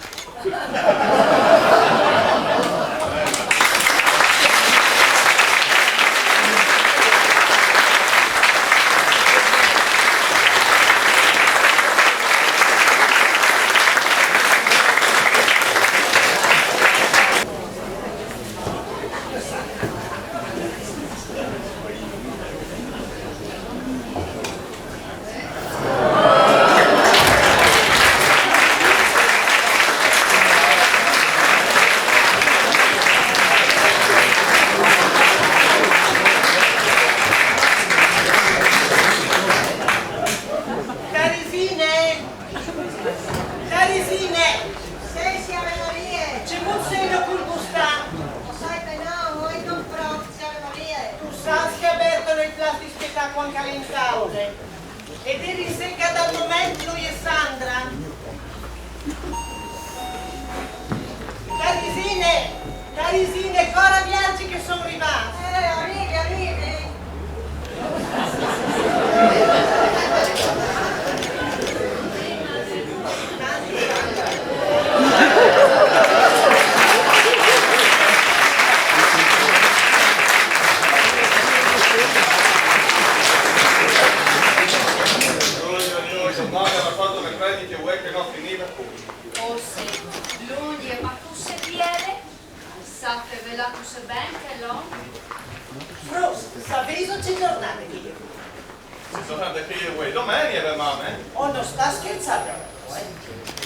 Ed eri secca dal momento lui e Sandra. Carisine, ancora viaggi che sono rimasti. Arrivi. Oh sì, lui ma tu se viene, sa che ve la tu se ben che lo? Fros, sapevi c'è giornata che io? Soltanto che io vuoi domani per mamma, eh? Oh, non sta scherzando,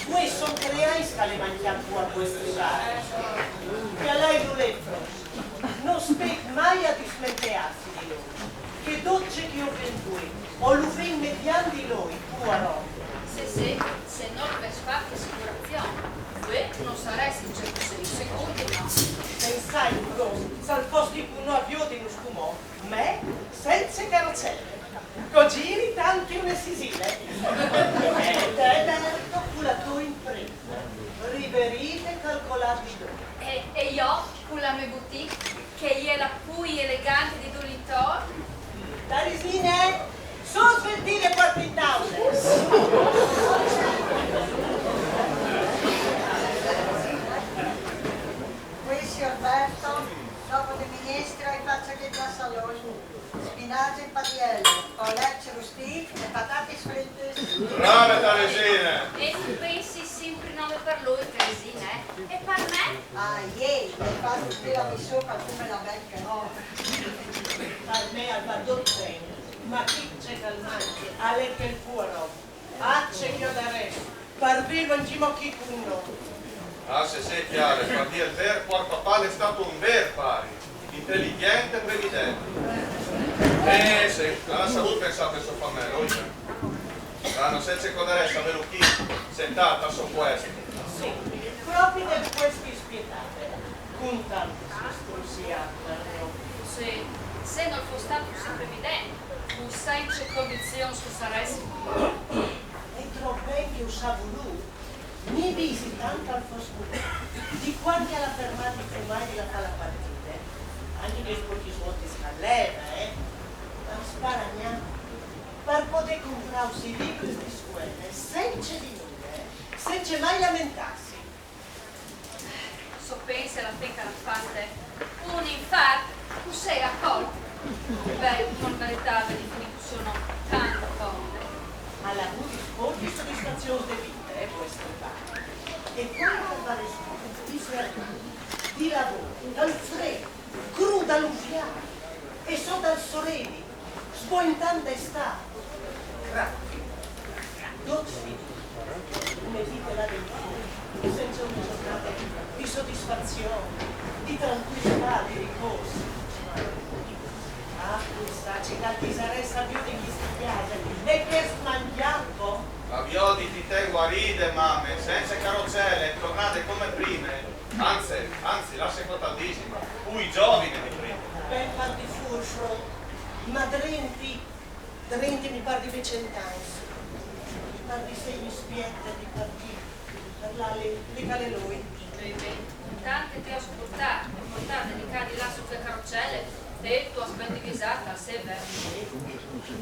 Voi sono 3 anni che le manchiamo a questo bar. E a lei non è Fros. Non spetta mai le docce che ho venduto, o lo ven mediante noi, Poirot. Se non per fare assicurazione, tu non saresti in certo senso sicuro, no? Pensai in cosa, al posto di cui non avviò di uno scumò, me senza carrozzelle. Cogiri tanti una sisile. E te con la tua impresa, riverite calcolati dove. E io, con la mia boutique, che è la più elegante di Dolitor, Tarisine, sono sveltire 40.000. Questo Alberto, dopo di ministra e faccia che già salone. Spinaci e padiello, olecce rustic e patate fritte. Brave Teresine! e tu pensi sempre nome per lui, Teresina, eh? E per me? Ah, ieri, le fasi di la misura come la vecchia, no? Per me al badotto, ma chi c'è calmante, alle che il Poirot, acce che ho da resto, per vivo in gimo chi punno. Ah, se sei chiaro, per dire il vero, porco papà è stato un vero pari, intelligente e previdente. Sì, alla salute pensate suo famiglia, non senza codaressa avere chi, sentata su questo. Sì, proprio per questi spietate, con tanto strusiata. Sì, se non fosse stato sempre evidente, un semplice condizione su saresti. E troppo che usavo lui, mi visitando al foscuro, di quanti alla fermata di fumare la fa la partita, anche che pochi svuoti scalleva, ma sparagnato, per poter comprarsi libri di scuola, senza di nulla, senza mai lamentarsi. So pensa la finca la fatte, un infatti, tu sei accolto. Beh, non meritava di finire sono tanto povere. Alla cui poche soddisfazioni di vita, questo fatto. E quando fare di serve, di lavoro, dal freddo, crudo dall'uffiare, e so dal sorelli, sbointando estate. Grazie. Dolci, come dite la del senza una giornata di soddisfazione, di tranquillità, di riposo. Ah, questa città ti saresti più di chi si piace, e che smangiato. Avviò di te guarite, mamme, senza carrozzelle, tornate come prime. Anzi, la secotaldissima, cui giovine di prima. Ben fatti furfro, ma drenti mi par di vicentans. Mi par di segni spiette di partiti, per là le cale lui. Tante ti ho supportato, e portate di cadi là su quelle carrozzelle, e tu aspetti visata, se è vero.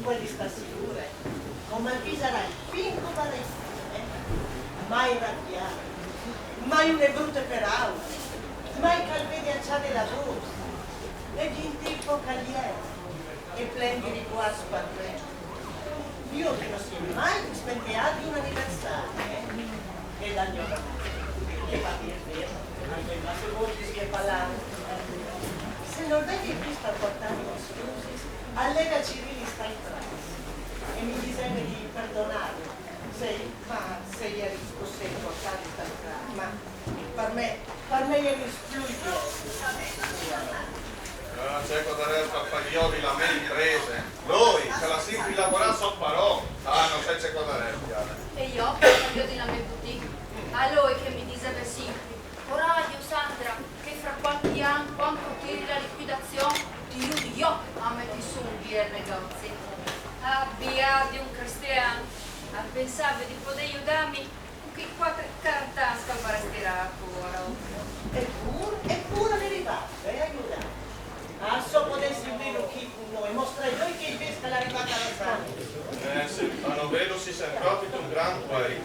Quelli sta sicure, come il sarai finco parecchio, mai arrabbiato, mai une brutte per aula, mai calvedi alciate la voce, e di in tipo cagliere, e plendi di qua sparre. Io che non sono mai spempiato un anniversario, e dal mio amore, che fa dire vero, ma se vuoi si è parlato. Se non vedi qui sta portando i scusi, allora Cirilli sta in trance e mi disegna di perdonarlo se ieri fosse portato sta in trance, ma per me ieri fluido. Non c'è cosa da paglioli la mia imprese. Lui, che la sempre lavorare sotto parole. Ah, non c'è cosa da E io, io di la mia boutique, a lui che mi diceva sempre, coraggio Sandra, che fra qualche anno, quando tiri la liquidazione, ti aiuto io a mettere su un via il negozio. Abbia di un cristiano, a pensare di poter aiutarmi con che 40 anni scalvare stirato. Eppure mi riparte, aiutare. Ah, so potessi vero chi con noi, mostrai noi che invece la ripata alla strada. Sì, a novelo si sente proprio un gran guai.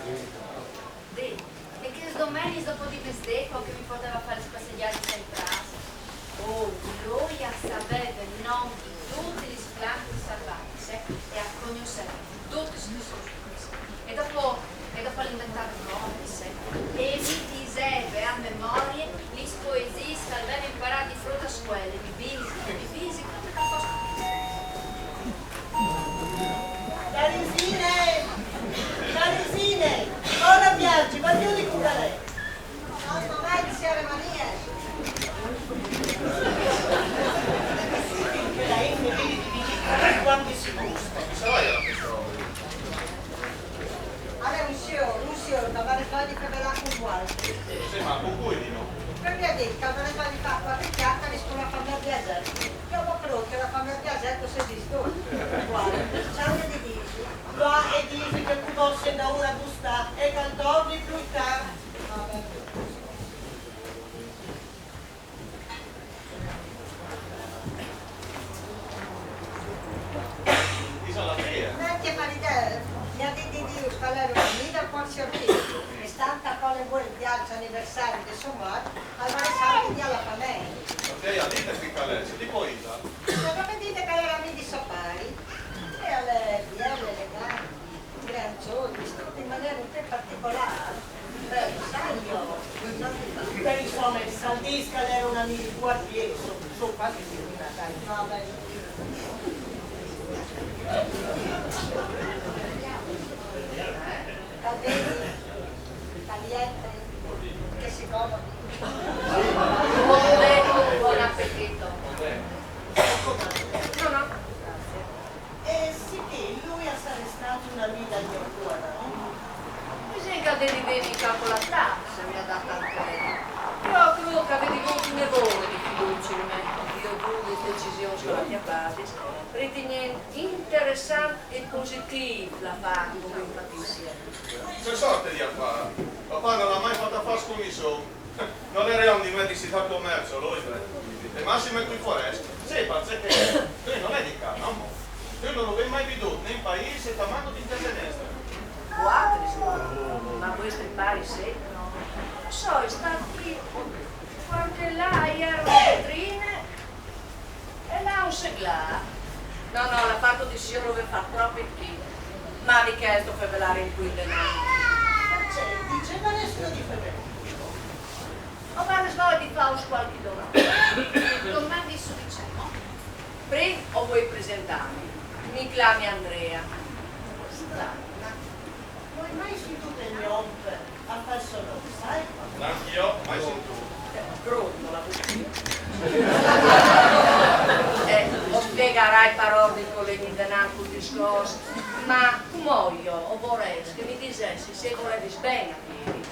E che domani dopo di mesdeco che mi poteva fare spasseggiare in casa. Oh, lui sapeva il nome di tutti gli splanti salvati e a conoscere tutti i suoi e dopo l'inventare nuovi e mi diceva a memoria le poesie che aveva imparato di fronte a scuola, di fisica, tutto il posto. Tarisine, ora piangi, ma io di cura lei. No, grazie alle Maria. Che la M vedi di certo se disto. Ciao che ti dici? Va e dici che tu possa da una busta e cantorni più tardi. Dice la fia. Neanche parità, mi ha detto di Dio, scalare una mida qua si apre. E stanta con le buone piazze anniversario di somar, allora sangue di alla famiglia. Lei ha dite che calesse, tipo Isa. Ma come dite che era di sapari? E alle bielle, eleganti, granzioni, vestiti in maniera un po' particolare. Beh, sai io, Beh, insomma, il Saldisca era una mini guardiere, sono quasi illuminata. no, beh, Calvini, tagliette, che si comodi. Buon appetito. No, no. Sì che lui sarà stato una vita di ancora, no? Bisogna che devi calcolare se mi ha dato anche lei. Però credo che avete molto nevole di fiducia in me. Io giuro di decisione sulla mia parte. Ritenendo interessante e positivo la fare come infatti insieme. C'è sorte di affari. Papà non ha mai fatto affari con i soldi. Non eravamo di me di si fa commercio, lui. E massimo è qui foresta. Sì, perché lui non è di qua, no? Tu non lo vedi mai veduto né in paese e tamando di intersenestra. Quattro sì, ma questo è pari sì. So, è stato qui qualche là, ieri le vetrine e là un seglare. No, no, la fatto di signore dove fa troppo chi. Ma mi chiesto per velare in qui denaro. Diceva nessuno di febbraio. Ho fatto sbaglio di fare qualche domanda. Domandi su diciamo. Prima o vuoi presentarmi? Mi chiami Andrea. Non hai mai sentito il nome a falso nome, sai? Anch'io, mai sentito. Brutto la lo spiegherai parole di colleghi denaro sul discorso, ma come io o vorrei che mi dicessi se volevi bene a piedi.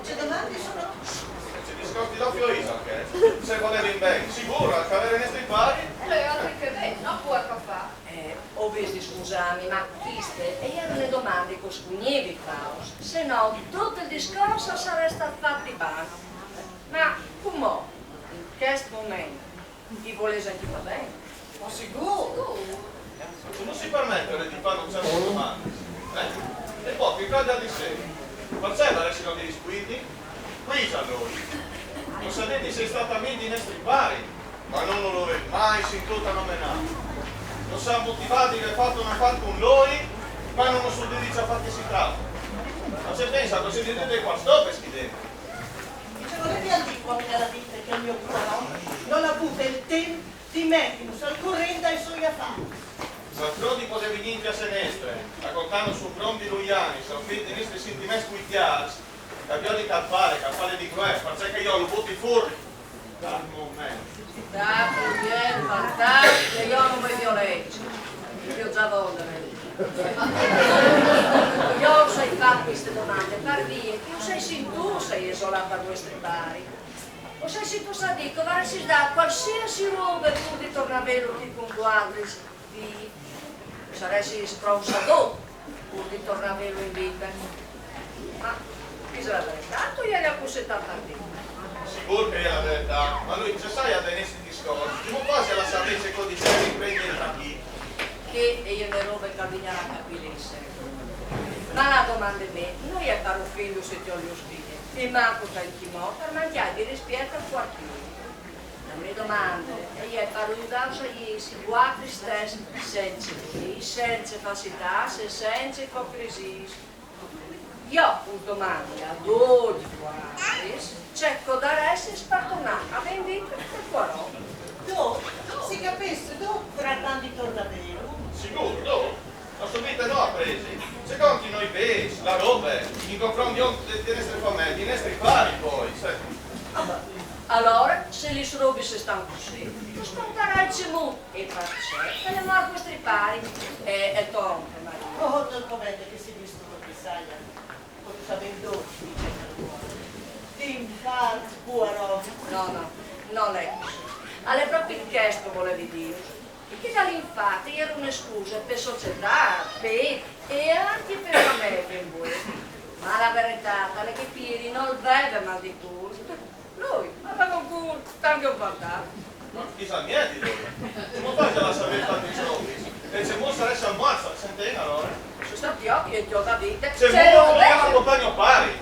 Le domande sono Ci discordi l'occhio Isa, che se volevi bene, sicuro, che avere nei pari. Le altre che vedi, no puoi fa. Ho visto, scusami, ma queste erano le domande che scugnevi Faust, se no tutto il discorso sarebbe stato fatto bene. Ma come in questo momento ti vuole sentire bene? ma sicuro. Tu non si permettere di fare un certo domande. E poi, che cosa di sé? Perché adesso non devi squilli? Qui a noi. Non sapete se è stata mente in nostri pari, ma non lo vedi mai sentita nominare. Non siamo motivati che fatto una parte con lui, ma non so di dice a fatti si tratta. Ma se pensa che si dite qua stop schidente. Se volevi antico nella vita che il mio cuore non ha avuto il tempo di mettermi al corrente ai suoi affari. D'altronde potevi niente a senestre, raccontando su pronti luiani, se offetti i nostri sentimenti squicchiati, capioli calpare di guerra, perché io lo butti fuori dal momento. Dato, vieni, fantastico, io non mi violenzo. Io già voglio. Io sai fare queste domande, per dire, io sei se tu sei isolato a queste pari. O sei se tu sai dico, ma si dà qualsiasi roba pur di tornare a vedere con guardi di saresti spronsato pur di tornare a vedere in vita. Ma bisogna la verità, tu ieri a cosetta partita. Sicuro che è la verità, ma lui se sai a tenersi il discorso, non quasi alla sapesse cosa dice di prendere tra chi. Che io le robe camminare a capire ma la domanda è bene, noi è per un figlio se ti ho gli ospiti e manco tanchimo per mangiare di rispetto al quartiere. La mia domanda è per aiutarsi gli guardi stessi senza falsità, senza ipocrisia. Io un domani a 12 guardi cerco da essere spartonato a vendita per 40. Tu, si capisce, tu trattando di tornavero. Sicuro, dove? La sua vita no ha presi. Secondo noi pesi, la roba, in confronti delle nostre famiglie, dei nostri pari poi. Allora, se gli robi si stanno così, spontaneamente e facce, e le morte questi pari e tonte, Maria. Oh, non commenta che si visto con Pisaia, con sapendo, di infarto, cuore. No, non è così. Alle proprie chiesto volevi dire. che dall'infatti era un'escusa per società, e anche per la media in voi. Ma la verità è che Piri non beve mal di culo. Lui aveva un culo tanto guardato. Ma chissà niente di lui. Non fai la sapere tanti soldi. E se non saresti ammazza, senti allora? Sono stati occhi e ti ho da vita. Se non lo compagno pari.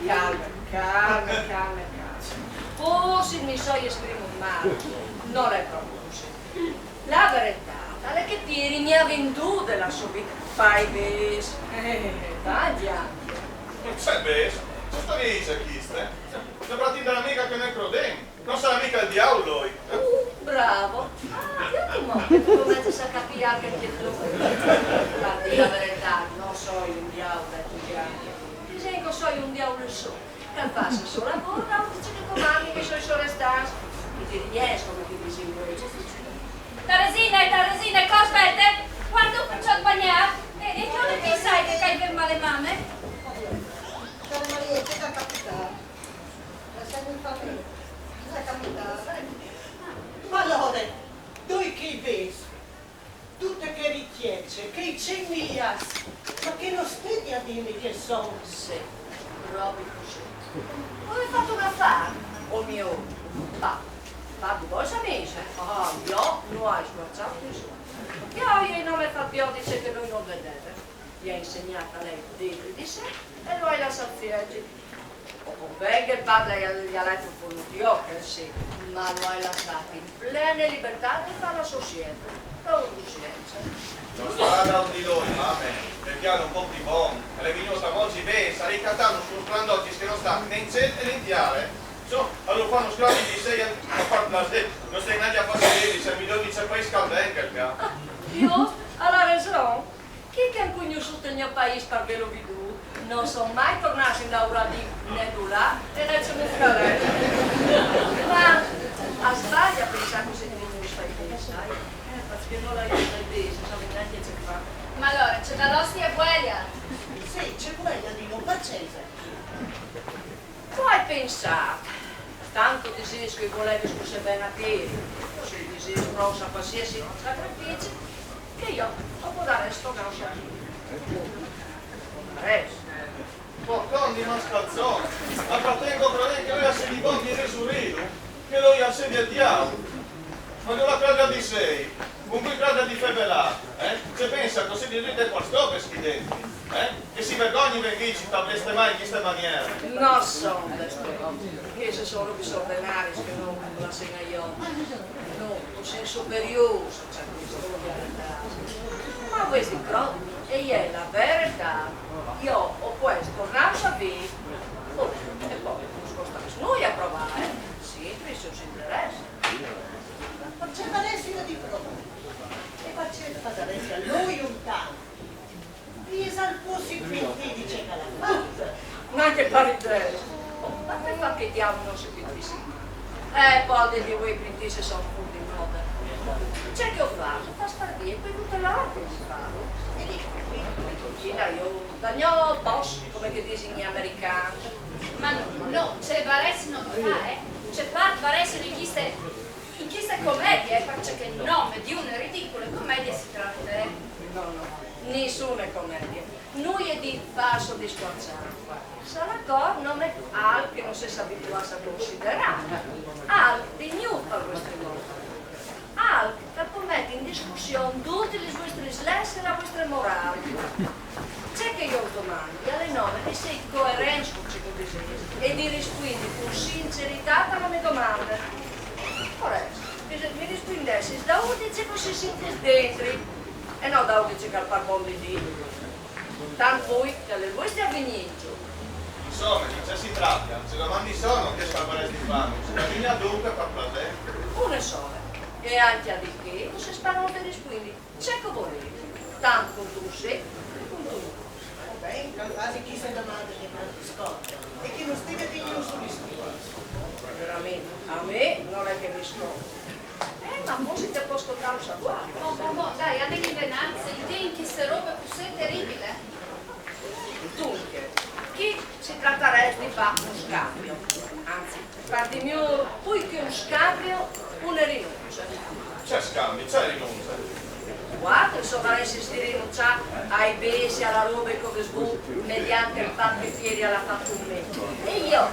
Calma. Forse mi so esprimere male. Non è proprio così. La verità è che Piri mi ha venduto la sua vita. Fai ves. Vai anche. Non c'è beso. Ci sto dice chi ste? Sembra tindere amica che nel crodem. Non sarà mica il diavolo lui. Bravo. Io ti mostro come ti sa capire anche tu. Guardi, la verità, non sono un diavolo estudiante. Dico sono un diavolo solo. Che passa il suo lavoro, non dice che comandi che sono i suoi restanti. E ti riesco come ti dici invece. Teresina, cosa aspetta? Guarda un po' il bagnare. E tu non ti sai che hai per male mamme? Cara Maria, che da capitare? La sei in famiglia? Che da capitare? Ma allora, noi che vedi? Tutte che richieste, che i 100 miliardi, ma che non stedi a dirmi che sono? Sì, proprio così. Come hai fatto un affare? O mio? Fatti voi amici? Ah, io non hai sforzato nessuno. Io non mi fa più dice che lui non vedete. Gli ha insegnato a lei dentro di sé e lui la sazieggi. O venga e parla gli ha letto con l'udio, che sì, ma lo hai lasciato in plena libertà di fare la società. Non coscienza. Non sarà da di lui, mamme, perché hanno un po' di buon. E le vignosa oggi beh, sarei cattando sullo splandocchi che non sta né in centro né in tiare. So, allora fanno sclavi di 6 anni a far placer, non stai neanche a fare vedere, se mi dice poi scaldente il mio. Io, alla ragione, chi che ha conosciuto il mio paese per ve lo veduto, non sono mai tornato in Laura di Nebula e ne c'è un fratello. Ma a sbaglia pensare così di non stai pensando, perché non l'hai detto, non so neanche c'è fa. Ma allora, c'è da l'ostia e quella. Sì, c'è quella di non pazienza. Puoi pensare, tanto desiderio che volevi scusa bene a piedi, se il desiderio prosa qualsiasi sacrificio, che io dopo da resto non so. Resto. Porcón di mascalzone, appartengo che lui ha sedi conti e resurrido, che lui ha sedi al diavolo. Ma non la crada di sei, con cui crada di febelà, se pensa così di dite qua sto per schidenti, che si vergogni vendici, tableste mai in questa maniera. Non sono queste cose, io sono disordinari che non la segna io, no, un senso superiore, cioè questo lo verità. Ma questi crodi, e è la verità, io ho questo, tornare a vivere, e poi non scosta noi a provare, sì, se ci interessa. Faceva resina di prova. E faceva adesso a lui un tanto. Pisa al posto quindi dice che la fatta. Ma che paridere! Ma per fa che diavolo non si pintissi? Poi degli voi pintissi sono punti in moda. C'è che ho fatto? Fa star via e poi tutta l'arte si fa. E dico, qui io, dal mio boss, come che dici gli americani. Ma no, c'è Varese non fa, C'è parte Varese in queste commedie, perché il nome di una ridicola commedia si tratta, No, nessuna commedia. Noi è di falso di squarciare. Sarà un nome Al che non si è abituato a considerare. Al di new per queste cose. Al che mette in discussione tutte le vostre slesse e le vostre morali. C'è che io domandi alle nove di sei coerenti con ciò che disegni e di rispondere con sincerità alla mia domanda. Ora, se mi rispondessi da un dice così senti dentro e non da un dice che al par di Dio. Tanto voi che alle vostre avvenimenti. Insomma, di che si tratta? Se domandi sono, che salvaresti di fare? Se la linea dunque per placer. Una sola. E anche a di che non si sparano per rispondi. C'è che volete. Tanto con tu sei, con tu. Beh, quasi chi si domanda che non risponde e che non stia pigliando su risposta. Veramente, a me non è che mi scopre. Ma forse ti può ascoltare un saguato. No, dai, ha delle venanze, idee in che se roba così terribile. Dunque, chi si tratterebbe di fare uno scambio? Anzi, per di mio, più che un scambio, una rinuncia. C'è scambio, c'è rinuncia. Guarda, se vorresti rinunciare ai besi, alla roba e come sbu, mediante il pattifieri alla fattumento. E io,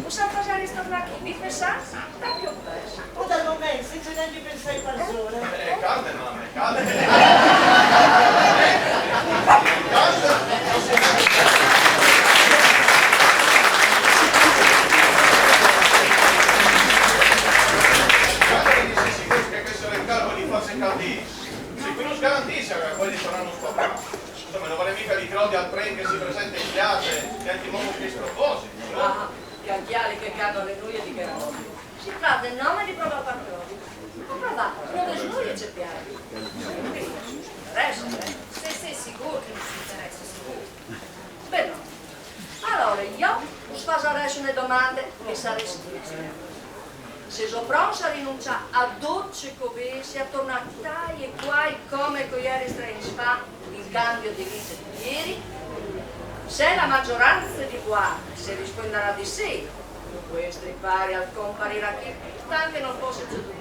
possiamo fare ristorare qui, vi pensate? Da più presto. O dal momento, se ce ne pensai persone. Calme, mamma, calme. Se qui non garantisce che quelli saranno scoperti. Insomma, non vorrei mica di crodi al tren che si presenta in piazza e anche modo che spropositi. Ah, cantiali che cadono le nuie di che roba. Si tratta del nome di prova patroni. Prova, prove noi e c'è piano. Adesso, Se sicuro che non ci interessa, sicuro. beh no. Allora, io vi faccio adesso una domanda che sarà scritta. Se so pronto a rinunciare a 12 covesi, a tornare e guai come ieri fa in cambio di vita di ieri, se la maggioranza di guardie si risponderà di sì, questo è pari al comparire a chi anche non fosse già tutto.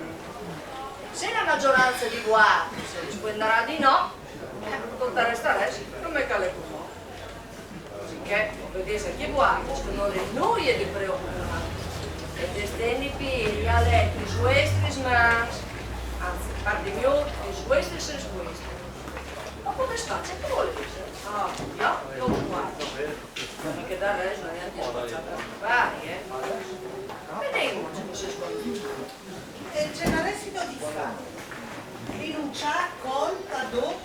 Se la maggioranza di guardie si risponderà di no, tutta resterà come cale come. Cosicché, vedete che guardie sono le noie di preoccupare. E destini pigli a letti su estri mans, anzi, parti mio, su estri se su estri. Ma come spazio che vuole dire? Ah, io lo guardo. Perché da resto non è anche spacciato a pari, Vediamo come si scontra. E ce n'arresti di fare. Rinunciare colpa dopo,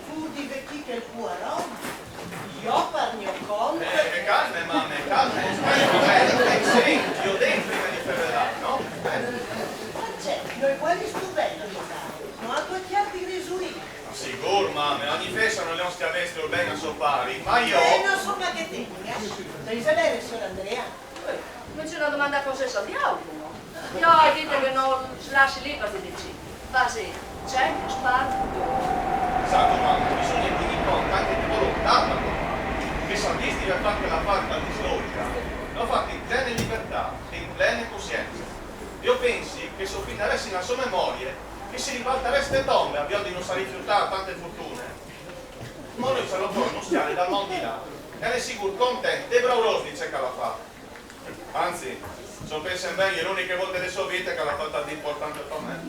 pur di vecchi che il puarò. Io parlo con. Calme, mamma, calme. Senti, io dentro prima di fevelare, no? Ma c'è, noi quelli stupendo giocare. Ma a due chiarti risulì. Sicuro, mamma, ogni festa non le ho schiavestro bene a soppari, ma io... Non so ma che te, devi sapere, signor Andrea. Non c'è una domanda concessa di auto, io dite che non lasci lì per ti dici. Ma sì, c'è spazio. Santo mamma, bisogna tenere conto anche di volontà, ma che salvisti per fare la parte al dislogica, l'ho fatto in piena libertà e in piena coscienza. Io pensi che se opinaresti nella sua memoria, che si ribaltereste tombe, abbiamo di non sa rifiutare tante fortune. Ma noi ce lo non stiamo dal mondo di là, e ne sicuro contento e bravo dice che l'ha fatto. Anzi, se pensa bene, è l'unica volta della sua vita che l'ha fatta di importante per me.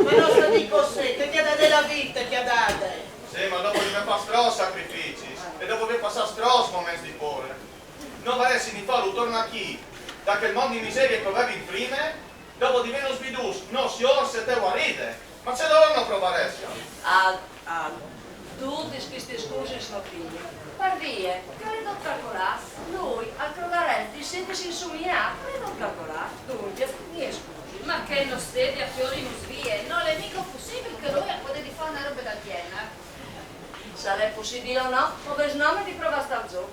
Ma non sta di cos'è, che ti ha dato la vita, che ha dato. Sì, ma dopo deve fare stros sacrifici e dopo deve passare stros momenti di cuore. Non varesi di farlo torna a chi, da che il mondo di miseria che avevi in prima, dopo di meno svidus, non si orse te guarite, ma ce dovranno provare essa. Tutti questi scusi sono figli. Per via, credo calcolare, lui al crodarenti siete si insomnia, credo calcolare, dunque, mi scusi. Ma che non stedi a fiori in svie, non è mica possibile che lui può di fare una roba da piena. Sarà possibile o no, come nome di prova sta giù.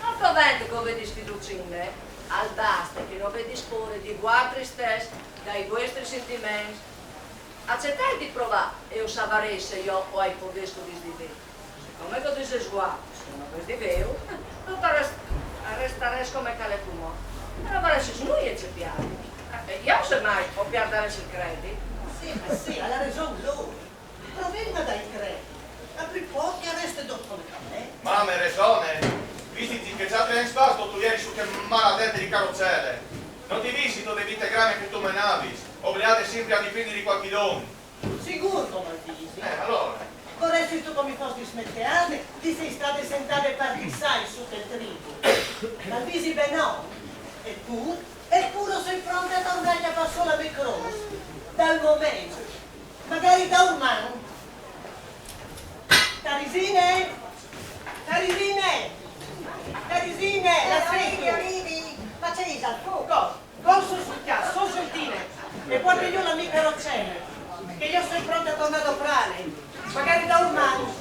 Non convento come di sfiducine, al basta che non vi dispone di guardare stessi dai vostri sentimenti. Accettate di provare e io saprei se io ho il podesco di sdivere. Come che dice sguardo, se non vi sdivero, non restare come cale fumo. Però vorresti su lui e c'è piano. Io semmai ho piardare il credito. Sì, ma sì, ha ragione lui. Provenga dai crediti. Apri pochi e resta dopo le camere. Mamma, hai ragione. Visti che già te ne hai spasto tu ieri su che maladette di carrozzelle. Non ti visito le vite grame che tu menavi, obbligate sempre a dipendere di qualche dono. Sicuro come dici. Allora. Vorresti tu come fossi smetteane, ti sei state sentate partissai su del trigo. Ma visi ben no. Eppure sei pronta a tornare a passare la micros. Dal momento. Magari da un mano. Tarisine! Tarisine! Tarisine! La senti? Facevi al fuoco. Cosa? Corso sul caso, sono sentine. E guarda io la mia carrozzella. Che io sono pronta a tornare a operare. Magari da un mano.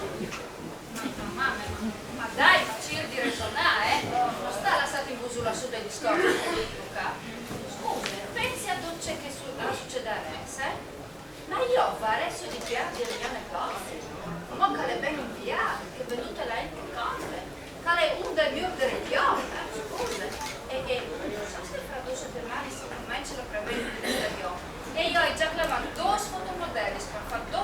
Ma dai, ma ci di ragionare, non sta lasciato in busura su dei discorsi politica. Scusa, pensi a dolce che succederà, Ma io farei su di piangere le cose. Ma che le ben inviate, che è venuta lei in cose. Che è un del mio direttore, scusa. E non so se fra 2 settimane sicuramente ce lo prevede l'interiore. E io ho già chiamato 2 fotomodelli per fare 2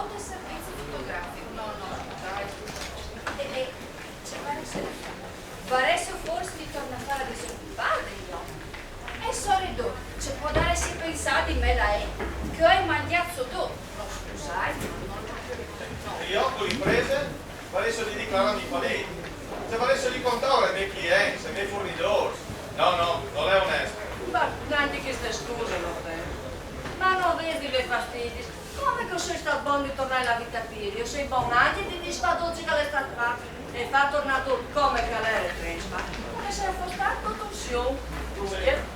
dichiarando falliti. Se volesse li contare i miei clienti, i miei fornitori. No, non è onesto. Ma neanche queste scuse lo vedo. Ma non vedi le fastidi? Come che sei stato buono di tornare alla vita Pirio? Sei buono anche di disfadocci che l'è stato fatto e fa tornato come che l'era crespa. Ma sei stato tutto un show.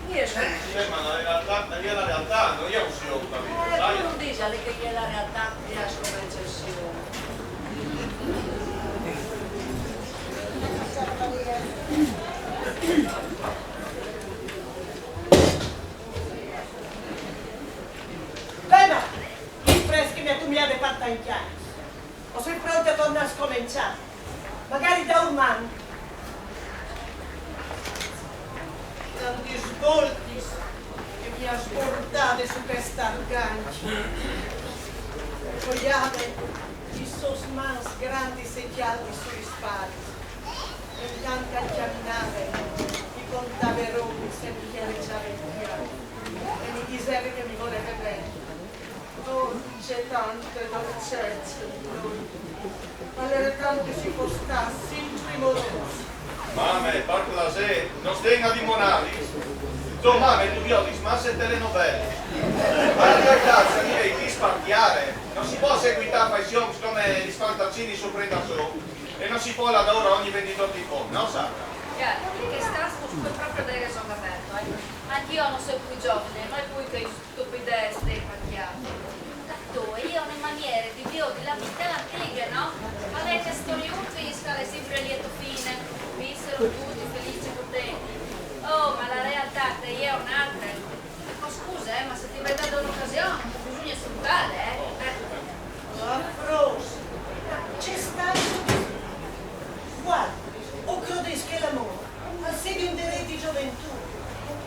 Riesco. Ma lì è la realtà, non è un show, capito? Sai? Tu non dici alle che è la realtà di la sua recessione. Bene, i freschi mi avete fatta in chiaro. O sei pronti a tornare a scominciare? Magari da un anno. Tanti svolti che mi ascoltate su questa arganci. Vogliate i sosmans grandi secchiati sui spalti. E intanto a camminare i contaveroni semplicamente e mi disere che mi volete bene. Dolce, tante dolcezze di noi. Valere tanto si costassi in primoroso. Mame, parco da sé, non stenga di monali. Tu mame, tu violis, ma se telenovelle. Ma la realtà, se direi di spartiare, non si può seguitare passioni come gli spantaccini su prenda su. E non si può là da ora ogni venditore di pompe, non sa? Che sta proprio del ragionamento, Anch'io non sono più giovane, noi poi che stupidezze dei pacchiati. Io ho una maniera di vivere la vita antica, no? Ma lei che storiuti, scale sempre a lieto fine, vissero tutti felici e contenti. Oh, ma la realtà che io è un'altra. Oh, scusa, ma se ti vai dando un'occasione, bisogna sfruttare, Affroso, c'è stato. Guarda, o credessi che l'amore anziché un diritto di gioventù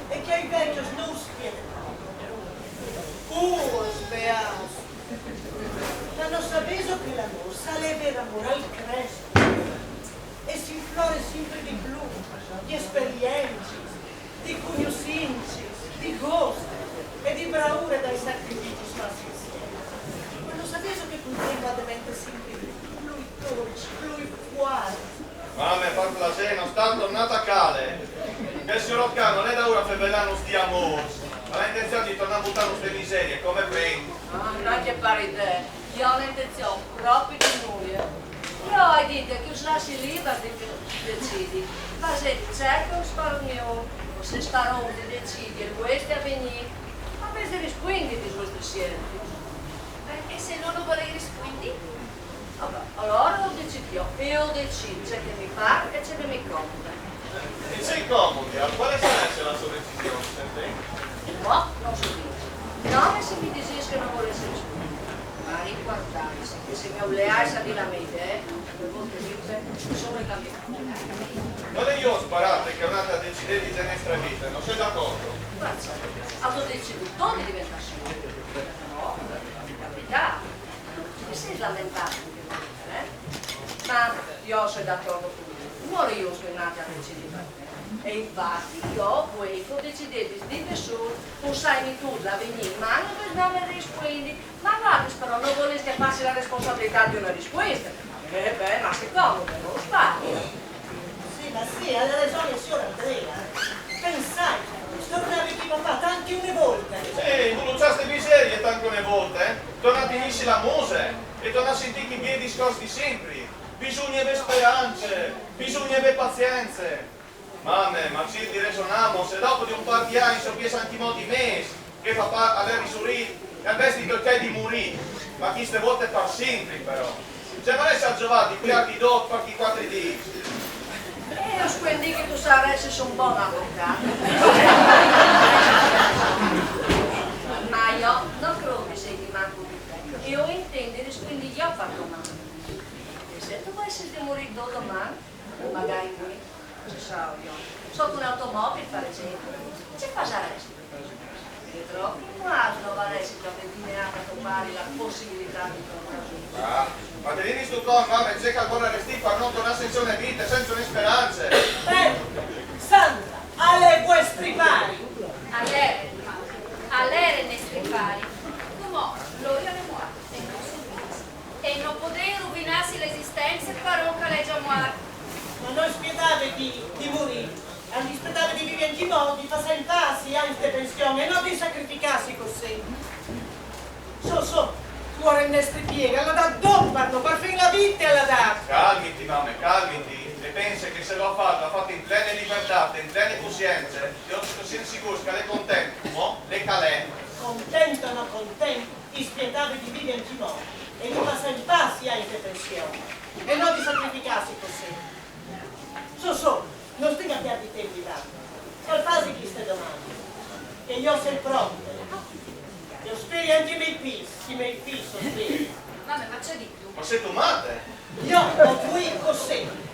e che ai vecchi non spiega. Sveato. Ma non sapevo che l'amore sarebbe l'amore al cresto e si inflore sempre di più, di esperienze, di curiosità, di gusto e di bravura dai sacrifici fatti insieme. Ma non sapevo che poteva diventare sempre più dolce, più forte. Mame, parco da sé, non sta tornato a cale. Che il signor Occano non è da ora per velare sti amori. Ma ha intenzione di tornare a buttare queste miserie, come prendi? Non che pare te, io ho l'intenzione proprio di nulla. Io ho detto che usassi libera di decidi, ma se cerco risparmio, o se starò di decidere questo avvenire, ma per risquindi di queste scelte. E se non lo vorrei risquindi? Vabbè, allora lo decido io decido, c'è che mi pare e c'è che mi comoda. E sei comodi, a quale sarà la sua decisione, senti? No, non so dire. Non se mi dicessi che non volessi rispondere, ma riguardarsi, che se mi obbligasse a dire la mente, due volte vite, sono cambiato. Non è io sparate che è un'altra decidere di tenestra vita, non sei d'accordo? Grazie. Avevo deciso di diventare solo. No, capità. Ti sei lamentato ma io sono d'accordo con lui. Non io sono nata a decidere per te. E infatti io volevo decidere di nessuno, tu sai tu da venire, ma non per me rispondi. Ma guarda, però non volessi che passi la responsabilità di una risposta. Beh, ma secondo me non lo sbagli. Sì, ha ragione il signor Andrea. Pensai, tornavi chi mi ha fatto anche una volta. Sì, tu lucciaste miserie tanto una volta, tornate in la muse e torna a sentire i miei discorsi sempre. Bisogna avere speranze, bisogna avere pazienze. Mamme, ma ci risuoniamo, se dopo di un par di anni sono più anche molti mesi, che fa avere risorrito, e invece di di morire, ma chi ste volte per sempre però. Se non è giovati, qui a chi dopo, per chi 4 di. Io quindi che tu saresti un buon avvocato. Ma io non credo che sei di manco di te. Io intendo quindi io ho fatto male. E se tu volessi di morire domani, magari qui, ci sarò io. Sotto un'automobile, per esempio, ci faresti? E troppo non varesti come neanche a trovare la possibilità di tornare. Ma te vieni sto con, mamma, c'è che ancora resti per non tornare senza una vita, senza una speranze. Sandra, alle vostri pari. A lei ne stripari. Come lo io ne muoio. E non potrei rovinarsi l'esistenza pensa parocca lei già muore. Ma non spiegate di morire, aspettare di vivere in modo, di fare passi a queste pensioni e non di sacrificarsi così. So, muore in nostri piedi, alla da doppano, per fin la vita alla da. Calmiti, mamma, calmiti. E pensa che se l'ho fatto in plena libertà, in plena coscienza, io sono sicuro che lei è contento, no? Le calè. Contento o non contento, di spiegare di vivere in modo e di fare passi a queste pensioni e non di sacrificarsi così. So, non stai a perdere tempo tanto. Per fare queste domande. E io sono pronto. Io spero anche i miei figli sono speri. Vabbè, ma c'è di più. Ma sei tu matte? Io ho qui così.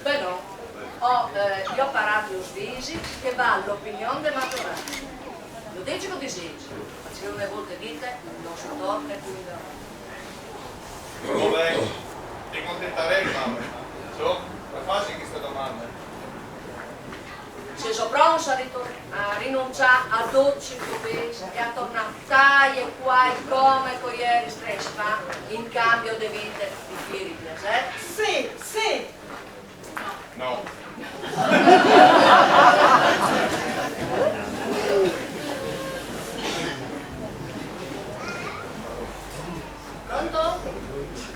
Beh no, io ho parato i svisi che va all'opinione del maggioranza. Lo dici con disegno, ma se una volta dite, non si torna e quindi no. Vabbè, ti contenterei, mamma. So, per farsi queste domande. Se sono pronto a rinunciare a 12 pesi e a tornare e qua e come con ieri stress fa in cambio di vite di figli, Sì. No. Pronto?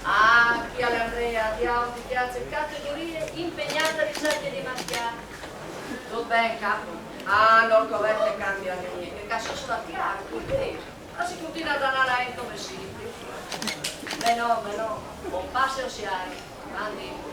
Ah, chi all'Andrea, diamo di piazza categorie impegnate a ricerche di maschiare. Tutto bene, capo? Ah, non coverte cambia niente, che cazzo sono attivare, qui ma si continua a danare come si. Beh no, buon passo o siari, mandi.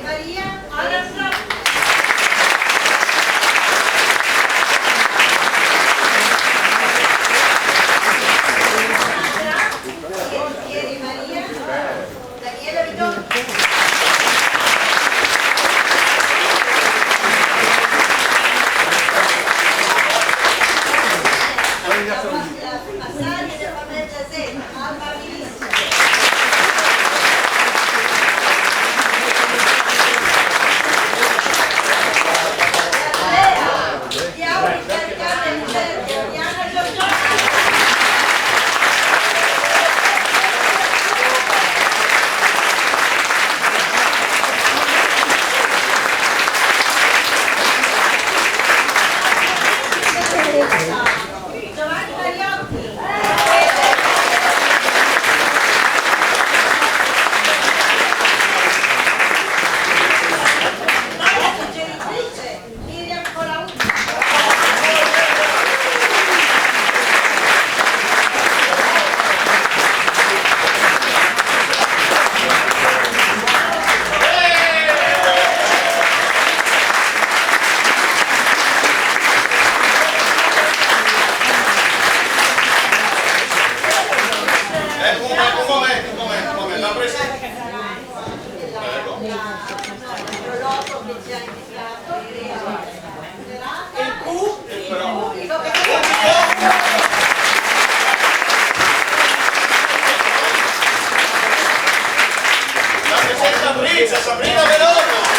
Maria, alla già indicato, Il Q, Però, la presenza Sabrina veloce!